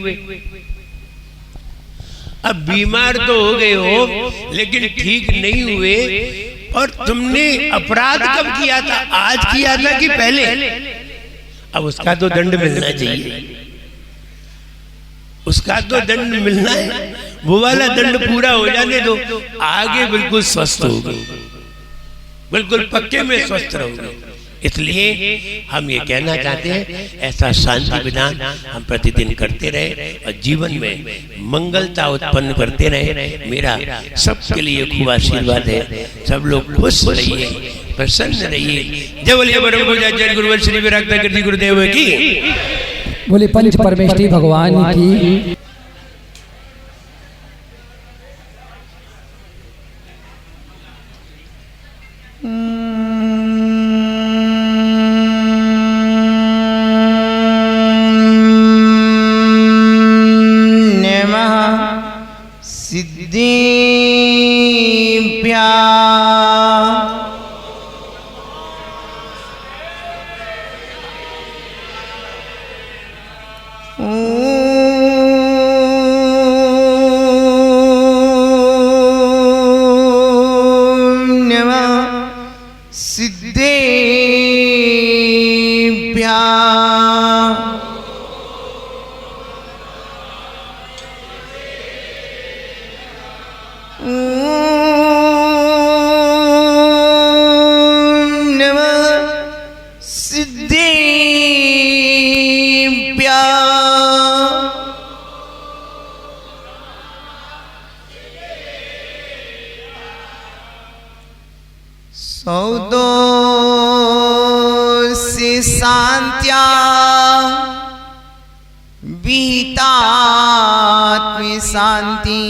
अब बीमार तो हो गए हो लेकिन ठीक नहीं हुए, और तुमने अपराध कब किया था? आज किया था कि पहले? अब उसका तो दंड मिलना चाहिए, उसका तो दंड मिलना है। वो वाला दंड पूरा हो जाने दो, आगे बिल्कुल स्वस्थ होगे, बिल्कुल पक्के में स्वस्थ रहोगे। इसलिए हम ये कहना चाहते हैं ऐसा शांति विधान हम प्रतिदिन करते रहे और जीवन में मंगलता उत्पन्न करते रहे। मेरा सबके लिए खूब आशीर्वाद है। सब लोग खुश रहिए, प्रसन्न रहिए। जय बोलिए परम पूज्य गुरुवर श्री विराट गुरुदेव की। बोले पंच परमेष्ठी भगवान की। सौदो शांत्या विहितात्म शांति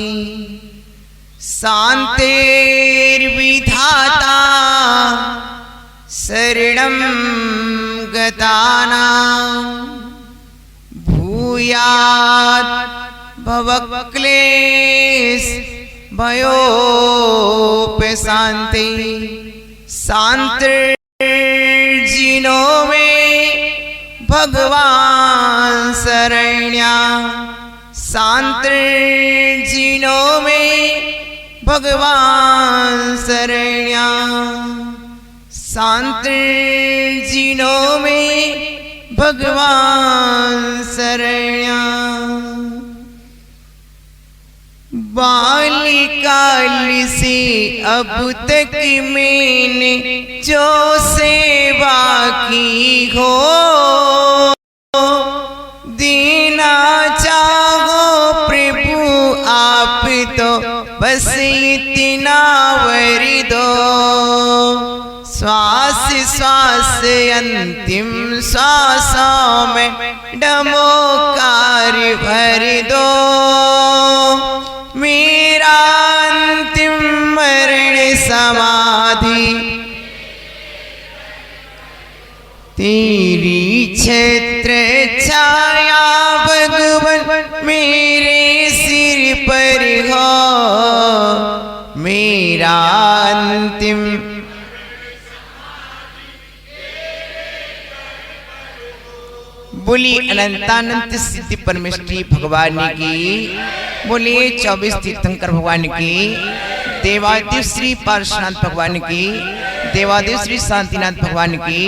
शांतिर्विधाता शरणं गतानां भूयात् भवक्लेश भयोपशान्ति शान्तिर्जिनो में भगवान शरण्या शान्तिर्जिनो में भगवान शरण्या शान्तिर्जिनो में भगवान शरण्या बाल्यकाल से अब तक मैंने जो सेवा की हो देना चाहो प्रभु आप तो बस इतना वर दो श्वास श्वास अंतिम श्वासों में डमोकार भर दो मेरा अंतिम मरण समाधि तेरी छत्र छाया भगवन मेरे सिर पर हो मेरा अंतिम बोली अनंतानंत सिद्धि परमेश्वरी भगवान की बोलिए 24 तीर्थंकर भगवान की देवादेव श्री पार्श्वनाथ भगवान की देवादेव श्री शांतिनाथ भगवान की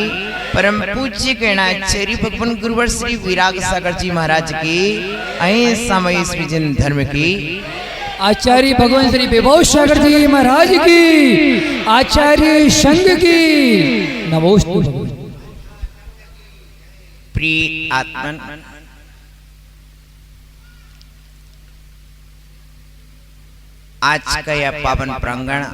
परम पूज्य गणाचार्य भगवान गुरुवर श्री विराग सागर जी महाराज की अहिंसा श्री जन धर्म की आचार्य भगवान श्री विभव सागर जी महाराज की आचार्य संघ की नमोस्तु प्रिय आत्मन आज का यह पावन प्रांगण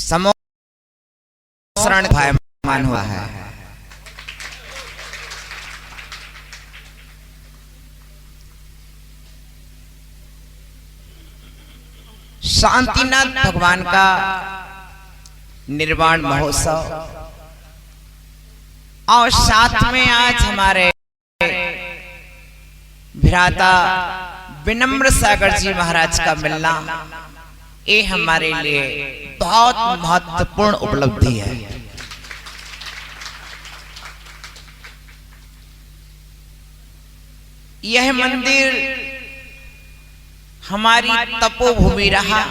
समोसरण भायमान हुआ है। शांतिनाथ भगवान का निर्वाण महोत्सव और साथ में आज हमारे भ्राता विनम्र सागर जी महाराज का मिलना ये हमारे लिए बहुत महत्वपूर्ण उपलब्धि है। यह मंदिर हमारी तपोभूमि रहा,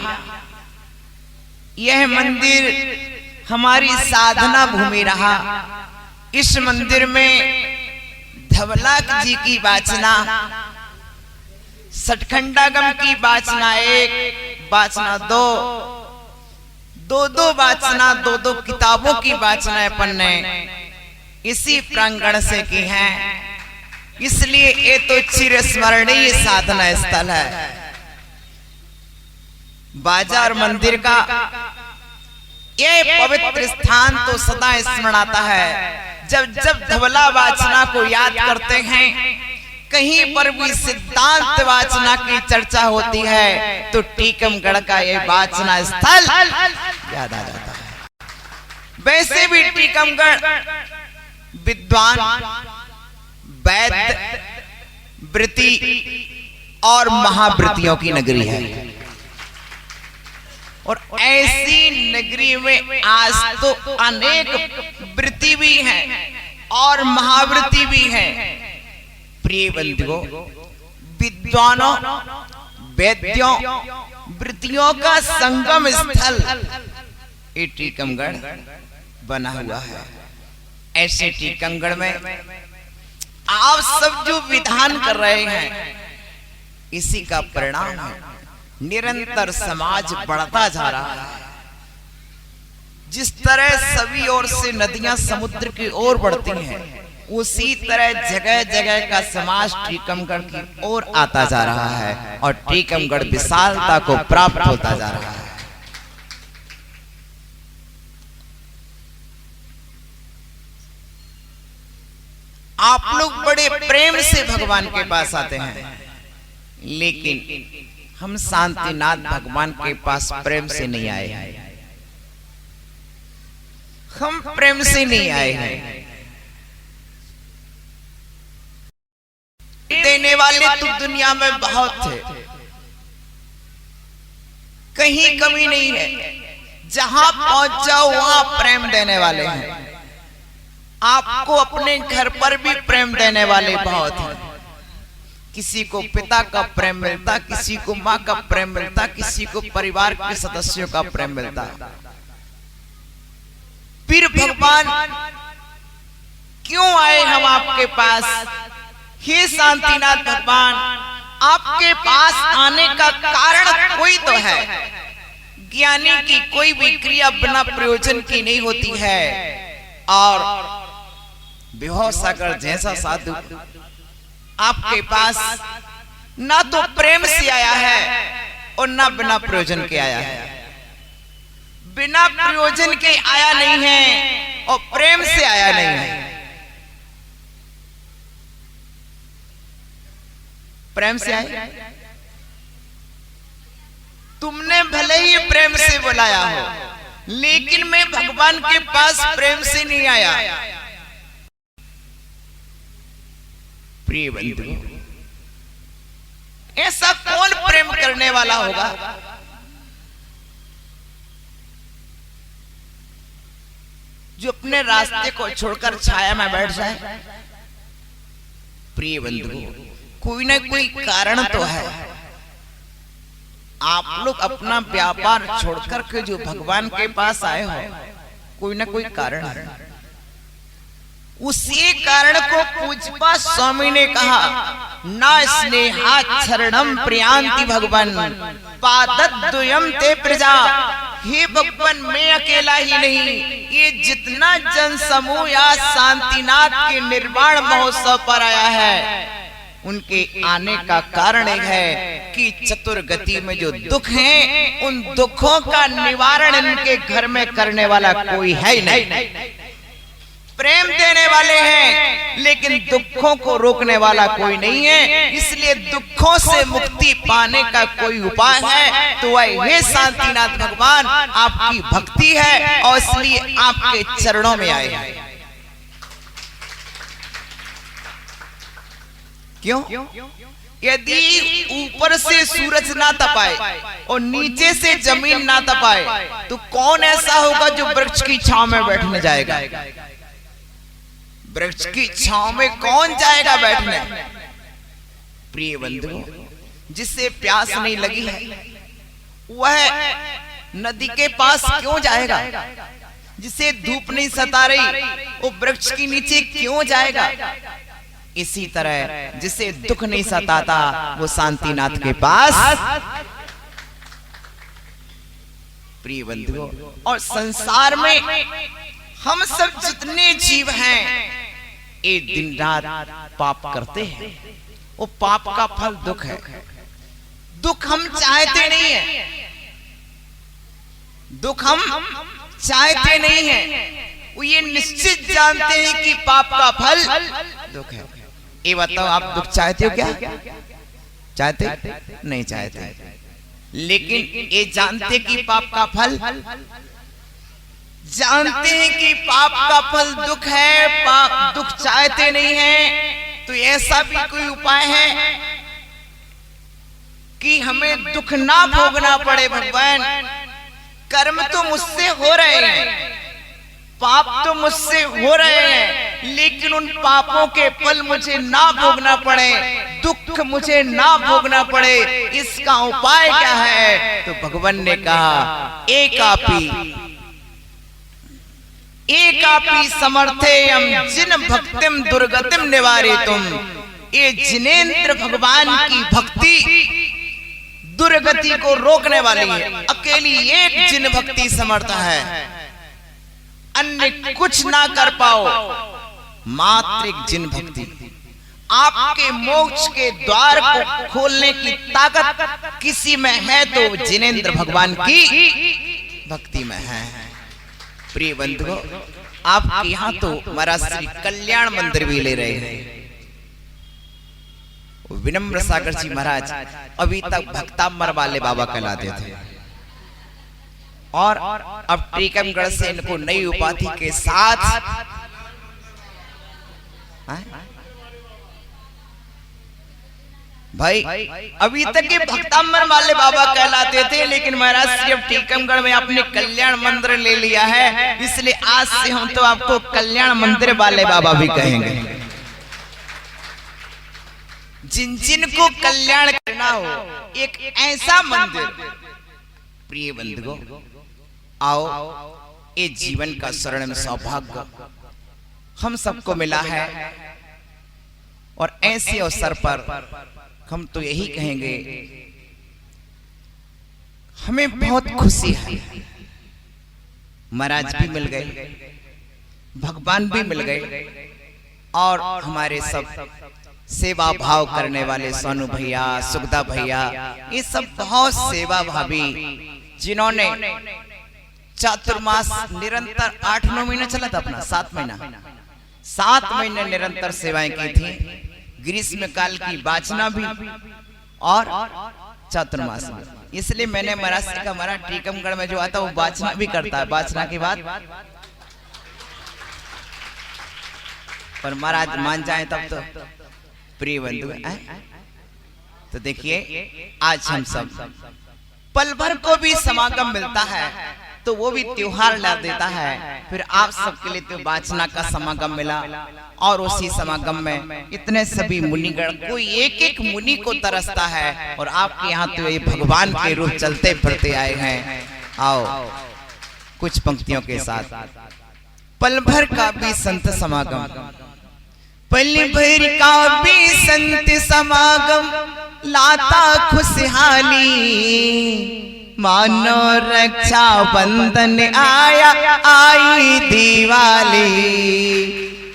यह मंदिर हमारी साधना भूमि रहा। इस मंदिर में धवलाक जी की वाचना, सठखंडागम की वाचना 1, वाचना 2, दो वाचना, दो किताबों की वाचना अपन ने इसी प्रांगण से की है। इसलिए ये तो चिरस्मरणीय साधना स्थल है। बाजार मंदिर का ये पवित्र स्थान तो सदा स्मरण आता है। जब जब धवला वाचना को याद करते हैं, कहीं पर भी सिद्धांत वाचना की चर्चा होती है तो टीकमगढ़ का ये वाचना स्थल याद आ जाता है। वैसे भी टीकमगढ़ विद्वान, वैद्य, वृत्ति और महावृत्तियों की नगरी है। और ऐसी नगरी में आज तो अनेक वृत्ति भी हैं और महावृत्ति भी हैं। प्रिय बंधुओं, विद्वानों, वैद्यों, वृत्तियों का संगम स्थल ये टीकमगढ़ बना हुआ है। ऐसे टीकमगढ़ में आप सब जो विधान कर रहे हैं, इसी का परिणाम है। निरंतर समाज बढ़ता जा रहा है। जिस तरह सभी ओर से नदियां समुद्र की ओर बढ़ती हैं, उसी तरह जगह जगह का समाज टीकमगढ़ की ओर आता जा रहा है और टीकमगढ़ विशालता को प्राप्त होता जा रहा है। आप लोग बड़े प्रेम से भगवान के पास आते हैं, लेकिन हम शांतिनाथ भगवान के पास प्रेम से नहीं आए हैं। हम प्रेम से नहीं आए हैं। देने वाले तो दुनिया में बहुत थे, कहीं कमी नहीं है। जहां पहुंच जाओ वहां प्रेम देने वाले हैं। आपको अपने घर पर भी प्रेम देने वाले बहुत हैं। किसी को पिता का प्रेम मिलता, किसी को माँ का प्रेम मिलता, किसी को परिवार के सदस्यों का प्रेम मिलता। फिर भगवान क्यों आए हम आपके पास? हे शांतिनाथ भगवान, आपके पास आने का कारण कोई तो है। ज्ञानी की कोई भी क्रिया बिना प्रयोजन की नहीं होती है, और विभवसागर जैसा साधु आपके पास ना तो प्रेम से आया है और ना बिना प्रयोजन के आया है। बिना प्रयोजन के आया नहीं है और प्रेम से आया नहीं है। प्रेम से आए, तुमने भले ही प्रेम से बुलाया हो, लेकिन मैं भगवान के पास प्रेम से नहीं आया। प्रिय बंधु, ऐसा कौन प्रेम करने वाला होगा? जो अपने रास्ते को छोड़कर छाया में बैठ जाए? प्रिय बंधु, कोई ना कोई कारण तो है। आप लोग अपना व्यापार छोड़कर के जो भगवान के पास आए हो, कोई ना कोई कारण है। उसी कारण को पूज्यपा स्वामी ने कहा, ना स्नेहा चरणम प्रियांति भगवान पादद्वयम ते प्रजा। हे भगवान, मैं अकेला ही नहीं, ये जितना जन समूह या शांतिनाथ के निर्वाण महोत्सव पर आया है, उनके आने का कारण एक है कि चतुर्गति में जो दुख हैं, उन दुखों का निवारण इनके घर में करने वाला कोई है ही नहीं। प्रेम देने वाले हैं, लेकिन दुखों को रोकने वाला कोई नहीं है। इसलिए दुखों से मुक्ति पाने का कोई उपाय है तो वह हे शांतिनाथ भगवान आपकी भक्ति है, और इसलिए आपके चरणों में आए हैं। क्यों? यदि ऊपर से सूरज ना तपाए और नीचे से जमीन ना तपाए, तो कौन ऐसा होगा जो वृक्ष की छांव में बैठने जाएगा? वृक्ष की छांव में कौन जाएगा बैठने? प्रिय बंधु, जिससे प्यास नहीं लगी है वह नदी के पास क्यों जाएगा? जिसे धूप नहीं सता रही वो वृक्ष के नीचे क्यों जाएगा? इसी तरह जिसे दुख नहीं सताता वो शांतिनाथ के पास। प्रिय बंधुओं, और संसार में हम सब जितने जीव हैं, ये दिन रात पाप करते हैं। वो पाप का फल दुख है। दुख हम चाहते नहीं है, दुख हम चाहते नहीं है। वो ये निश्चित जानते हैं कि पाप का फल दुख है। ये बताओ, आप दुख चाहते हो क्या? चाहते नहीं? चाहते, लेकिन ये जानते कि पाप का फल, जानते हैं कि पाप का फल दुख है, पाप दुख चाहते नहीं है। तो ऐसा भी कोई उपाय है कि हमें दुख ना भोगना पड़े? भगवान, कर्म तो मुझसे हो रहे हैं, पाप तो मुझसे हो रहे हैं, लेकिन उन पापों के फल मुझे ना भोगना पड़े, दुख मुझे ना भोगना पड़े, इसका उपाय क्या है? तो भगवान ने कहा, एकापि समर्थेयम जिन भक्तिम दुर्गतिम निवारितुम। ये जिनेंद्र भगवान की भक्ति दुर्गति को रोकने वाली है। अकेली एक जिन भक्ति समर्थ है, अन्य कुछ ना कर पाओ। मात्र एक जिन भक्ति, आपके मोक्ष के द्वार को खोलने की ताकत किसी में है तो जिनेंद्र भगवान की भक्ति में है। प्रिय बंधुओं, आपके यहाँ तो महाराज श्री कल्याण मंदिर भी ले रहे हैं। विनम्र सागर जी महाराज अभी तक भक्तामर वाले बाबा कहलाते थे और अब टीकमगढ़ से इनको नई उपाधि के साथ भाई अभी तक के भक्तामर वाले बाबा कहलाते थे, लेकिन महाराज श्री अब टीकमगढ़ में आपने कल्याण मंदिर ले लिया है, इसलिए आज से हम तो आपको कल्याण मंदिर वाले बाबा भी कहेंगे। जिन जिन को कल्याण करना हो, एक ऐसा मंदिर, प्रिय बंधुओं आओ, ये जीवन का स्वर्णिम सौभाग्य हम सबको मिला है और ऐसे अवसर पर हम तो यही कहेंगे, हमें बहुत खुशी है। महाराज भी मिल गए, भगवान भी मिल गए और हमारे सब सेवा भाव करने वाले सोनू भैया, सुखदा भैया, ये सब बहुत सेवा भावी, जिन्होंने चातुर्मास निरंतर 8-9 महीने चला था अपना, 7 महीने निरंतर सेवाएं की थी, ग्रीष्म काल की वाचना भी और चातुर्मास भी। इसलिए मैंने महाराज से कहा, महाराज टीकमगढ़ में जो आता है वो वाचना भी करता है, वाचना के बाद पर महाराज मान जाए तब तो। प्रिय बंधु तो देखिए, आज हम सब पल भर को भी समागम मिलता है तो वो भी त्योहार ला देता है, फिर आप सबके लिए तो वाचना का समागम मिला और उसी समागम में इतने सभी मुनिगण, कोई एक एक मुनि को तरसता है और आपके यहाँ तो ये भगवान के रूप चलते फिरते आए हैं। आओ कुछ पंक्तियों के साथ। पल भर का भी संत समागम, पल भर का भी संत समागम लाता खुशहाली, मानो रक्षा बंधन आया आई दिवाली,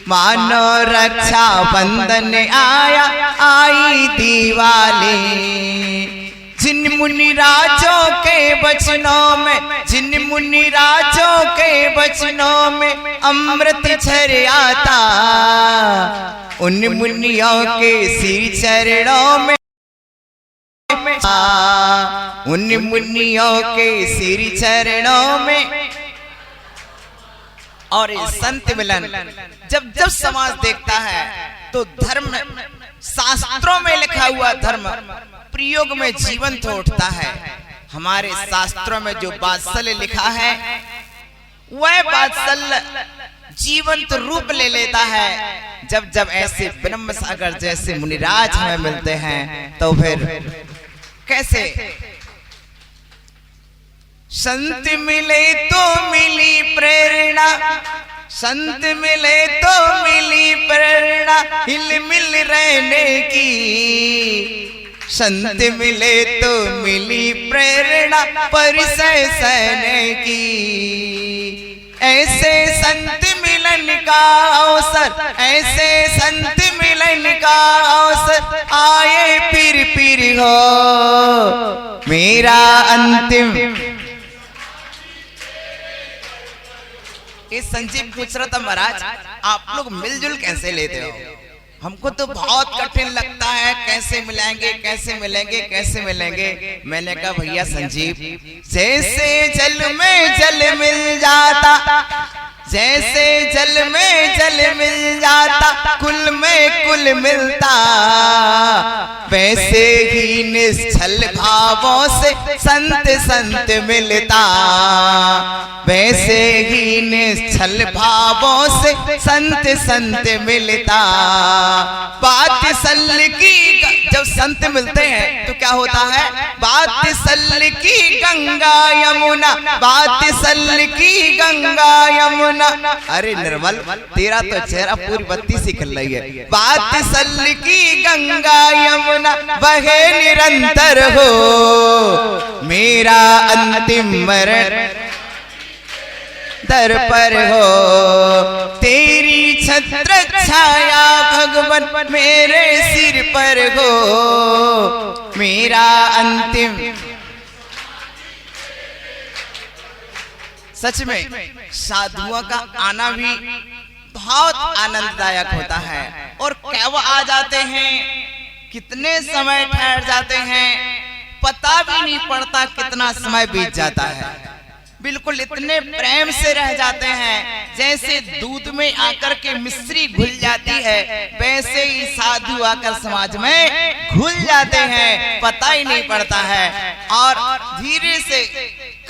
मानो रक्षा बंधन आया आई दिवाली। जिन मुनि राजों के वचनों में, जिन मुनि राजों के वचनों में अमृत झर आता, उन मुनियों के सिर चरणों में, उन मुनियों के सिर चरणों में। और संत मिलन जब जब समाज देखता है तो धर्म, शास्त्रों में लिखा हुआ धर्म प्रयोग में जीवंत उठता है। हमारे शास्त्रों में जो वात्सल्य लिखा है वह वात्सल्य जीवंत रूप ले लेता है। जब जब ऐसे ब्रह्म सागर जैसे मुनिराज हमें मिलते हैं तो फिर कैसे। संत मिले तो मिली प्रेरणा, संत मिले तो मिली प्रेरणा हिल मिल रहने की, संत मिले तो मिली प्रेरणा परिसय सहने की। ऐसे संत मिलन का अवसर, ऐसे संत मिलन का अवसर आए फिर फिर हो मेरा अंतिम। ये संजीव पूछ रहा था, महाराज आप लोग मिलजुल कैसे लेते हो? हमको तो बहुत कठिन लगता है, कैसे मिलेंगे कैसे मिलेंगे कैसे मिलेंगे। मैंने कहा भैया संजीव, जैसे जल में जल मिल जाता, जैसे जल में जल मिल जाता, कुल में कुल मिलता, वैसे ही निश्चल भावों से संत संत मिलता, वैसे ही निश्चल भावों से संत संत मिलता। बात सल की जब संत मिलते हैं तो क्या होता है, बात सल की गंगा यमुना, बात सल की गंगा यमुना। अरे निर्मल तेरा तो चेहरा पूरी बत्ती सी खिल रही है। बात सल की गंगा यमुना बहे निरंतर हो मेरा अंतिम मरण दर पर हो, तेरी छत्र छाया भगवन मेरे सिर पर हो मेरा अंतिम। सच में साधुओं का आना भी बहुत आनंददायक होता है। और कब आ जाते हैं, कितने समय ठहर जाते हैं, पता भी नहीं पड़ता कितना समय बीत जाता है। बिल्कुल इतने प्रेम से रह जाते हैं, जैसे दूध में आकर के मिश्री घुल जाती है, वैसे ही साधु आकर समाज में घुल जाते हैं, पता ही नहीं पड़ता है। और धीरे से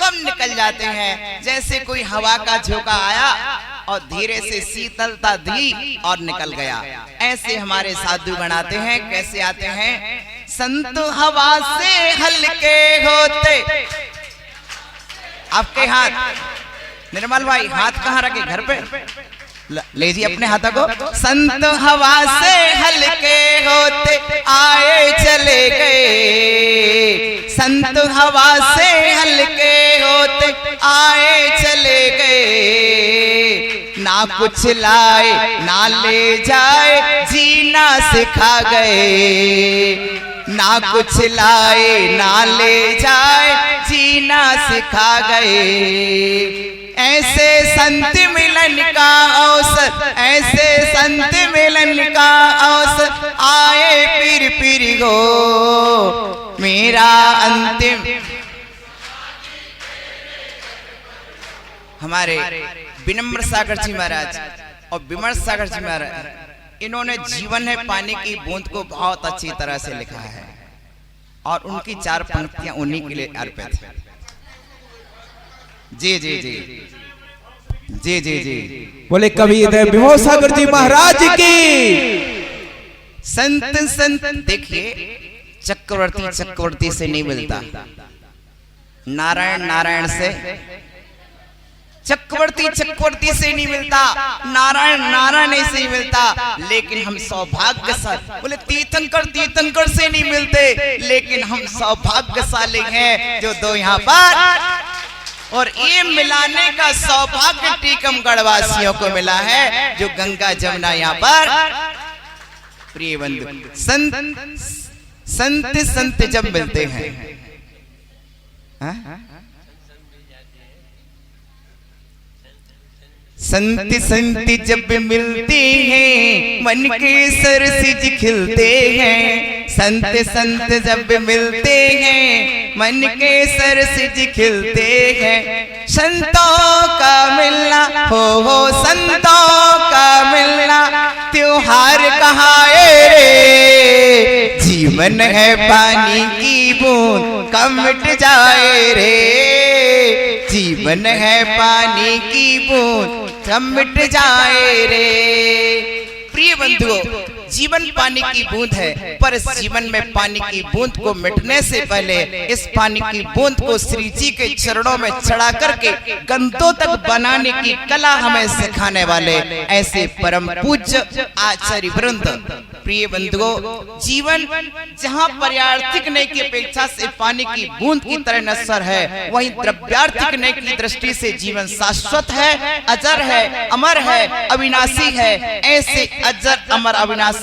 कम निकल जाते हैं, जैसे कोई हवा का झोंका आया और धीरे से शीतलता दी और निकल गया। ऐसे हमारे साधु गण आते हैं। कैसे आते हैं? संत हवा से हल्के होते। आपके हाथ निर्मल भाई, हाथ कहाँ रखे? घर पे ले जी अपने हाथों को। संत हवा से हल्के होते आए चले गए, संत हवा से हल्के होते आए चले गए, ना कुछ लाए ना ले जाए जीना सिखा गए, ना कुछ लाए ना ले जाए जीना सिखा गए। ऐसे संत मिलन का अवसर, ऐसे संत मिलन का अवसर आए फिर फिर गो, मेरा अंतिम। हमारे विनम्र सागर जी महाराज और विमर्श सागर जी महाराज, इन्होंने जीवन है पानी की बूंद को बहुत अच्छी तरह से लिखा है और उनकी 4 पंक्तियां उन्हीं के लिए अर्पित है। जी जी जी जी जी जी बोले कबीर विमोह सागर जी महाराज की। संत संत देखिए, चक्रवर्ती चक्रवर्ती से नहीं मिलता, नारायण नारायण से, चक्रवर्ती चक्रवर्ती से नहीं मिलता, नारायण नारायण से नहीं मिलता। लेकिन हम सौभाग्यशाली, बोले तीर्थंकर तीर्थंकर से नहीं मिलते, लेकिन हम सौभाग्यशाली हैं जो दो यहाँ पर। और ये मिलाने का सौभाग्य टीकमगढ़ वासियों को मिला है, जो गंगा जमुना यहाँ पर। प्रिय बंधु, संत संत जब मिलते हैं, संत संत जब मिलते हैं मन के सरसिज खिलते हैं, संत संत जब मिलते हैं मन के सरसिज खिलते हैं। संतों का मिलना हो संतों का मिलना त्योहार कहाए रे, जीवन है पानी की बूंद कब मिट जाए रे, जीवन है पानी की बूंद कब मिट जाए रे। प्रिय बंधुओं, जीवन पानी की बूंद है, पर इस जीवन में पानी की बूंद को मिटने से पहले इस पानी की बूंद को श्री जी के चरणों में चढ़ा करके गंतों तक बनाने की कला हमें सिखाने वाले ऐसे परम पूज्य आचार्य वृंद। प्रिय बंधुओं, जीवन जहाँ पर्यार्थिक नय की अपेक्षा से पानी की बूंद की तरह नश्वर है, वहीं द्रव्यार्थिक नय की दृष्टि से जीवन शाश्वत है, अजर है, अमर है, अविनाशी है। ऐसे अजर अमर अविनाशी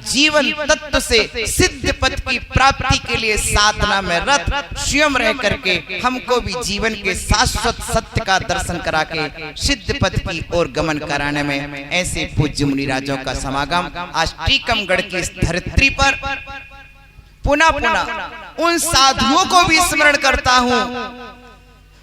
जीवन तत्व से सिद्ध पद की प्राप्ति के लिए साधना में रत स्वयं रह करके हमको भी जीवन के शाश्वत सत्य का दर्शन करा के सिद्ध पद की ओर गमन कराने में ऐसे पूज्य मुनि राजों का समागम आज टीकमगढ़ की इस धरती पर पुनः पुनः उन साधुओं को भी स्मरण करता हूँ,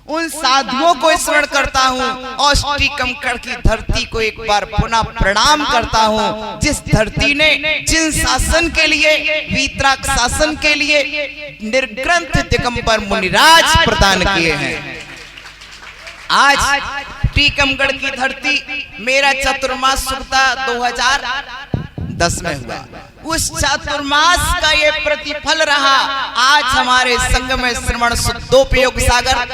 उन साधुओं को स्मरण करता हूँ और टीकमगढ़ की धरती को एक बार पुनः प्रणाम करता हूँ, जिस धरती ने जिन शासन के लिए, वीतराग शासन के लिए निर्ग्रंथ दिगंबर मुनिराज प्रदान किए हैं। आज टीकमगढ़ की धरती मेरा चतुर्मास शुभता 2010 में हुआ, उस चातुर्मास का ये प्रतिफल रहा आज हमारे संघ में श्रवण शुद्धोपयोग सागर।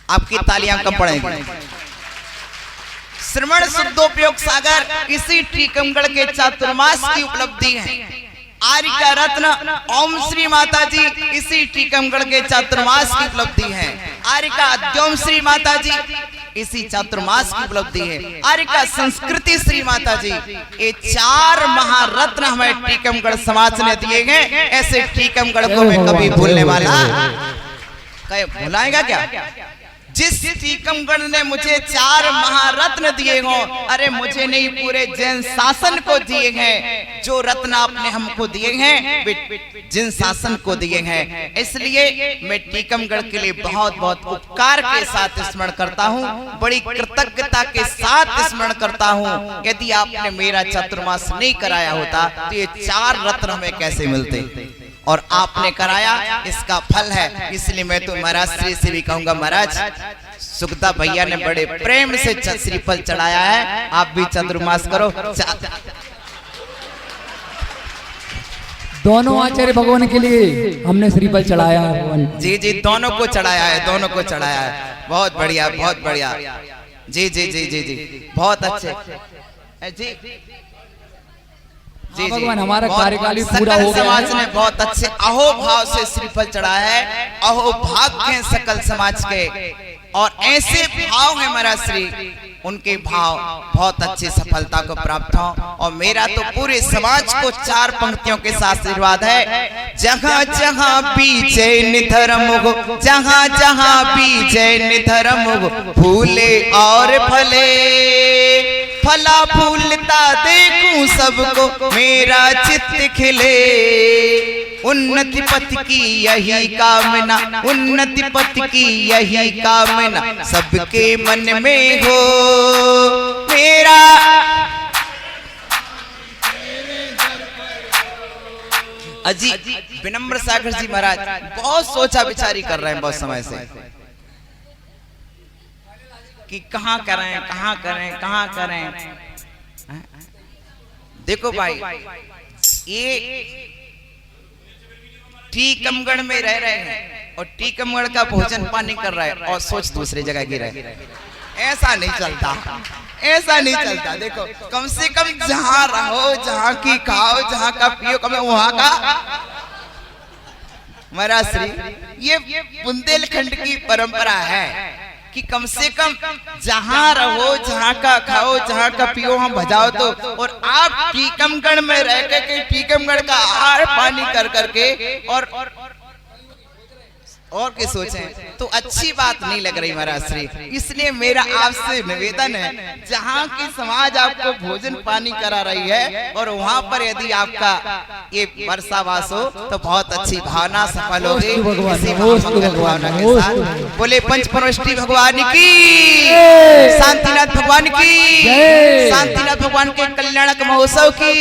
आपकी तालियां कम पड़ेंगी। श्रवण शुद्धोपयोग सागर इसी टीकमगढ़ के चातुर्मास की उपलब्धि है। आर्य का रत्न ओम श्री माता जी इसी टीकमगढ़ के चातुर्मास की उपलब्धि है। आर्य का अद्योम श्री माता जी इसी चातुर्मास की उपलब्धि है। आर्य का संस्कृति श्री माता जी, ये 4 महारत्न हमें टीकमगढ़ समाज ने दिए गए। ऐसे टीकमगढ़ को मैं कभी भूलने वाला, भुलाएगा क्या? जिस टीकमगढ़ ने मुझे 4 महारत्न दिए हों, अरे मुझे नहीं पूरे जैन शासन को दिए हैं। जो रत्न आपने हमको दिए हैं वे जिन शासन को दिए हैं। इसलिए मैं टीकमगढ़ के लिए बहुत बहुत उपकार के साथ स्मरण करता हूँ, बड़ी कृतज्ञता के साथ स्मरण करता हूँ। यदि आपने मेरा चातुर्मास नहीं कराया होता तो ये 4 रत्न हमें कैसे मिलते, और आपने कराया, इसका फल है। इसलिए मैं तो महाराज श्री से भी कहूंगा, महाराज सुखदा भैया ने बड़े प्रेम से श्रीफल चढ़ाया है, आप भी चातुर्मास करो। दोनों आचार्य भगवान के लिए हमने श्रीफल चढ़ाया है भगवान। जी जी, दोनों को चढ़ाया है, दोनों को चढ़ाया है। बहुत बढ़िया, बहुत बढ़िया। जी जी जी जी जी, बहुत अच्छे जी जी भगवान। हमारा कार्यकाल भी पूरा हो गया। समाज ने बहुत अच्छे अहोभाव से श्रीफल चढ़ाया है। अहोभाग्य हैं सकल समाज के, और ऐसे भाव है महाराज श्री, उनके भाव बहुत अच्छी सफलता को प्राप्त हो। और मेरा तो पूरे समाज को 4 पंक्तियों के साथ आशीर्वाद है। जहाँ जहाँ बीजे निधर्म हो, जहाँ जहाँ बीजे निधर्म हो, फूले और फले, फला फूलता देखूं सबको मेरा चित्त खिले। उन्नति पथ की यही कामना, उन्नति पथ की यही कामना, सबके मन में हो मेरा। अजी विनम्र सागर जी महाराज बहुत सोचा विचारी कर रहे हैं बहुत समय से कि कहाँ करें, कहाँ करें, कहाँ करें। देखो भाई, ये टीकमगढ़ में रह रहे हैं और टीकमगढ़ का भोजन पानी कर रहा है, और सोच दूसरी जगह गिर रहे। ऐसा नहीं चलता, ऐसा नहीं चलता। देखो, कम से कम जहाँ रहो, जहाँ की खाओ, जहाँ का पियो, कम वहाँ का। महाराज श्री, ये बुंदेलखंड की परंपरा है कि कम से कम जहाँ रहो, जहाँ का खाओ, जहाँ का पियो, हम बजाओ तो। और आप टीकमगढ़ में रह के टीकमगढ़ का आहार पानी कर करके और क्या सोचें, तो अच्छी बात नहीं लग रही महाराज श्री। इसलिए मेरा आपसे निवेदन है, जहाँ की समाज आपको भोजन पानी करा रही है और वहाँ पर यदि आपका ये वर्षावास हो तो बहुत अच्छी भावना सफल होगी। बोले पंचपरमेष्ठी भगवान की, शांतिनाथ भगवान की, शांतिनाथ भगवान के कल्याणक महोत्सव की।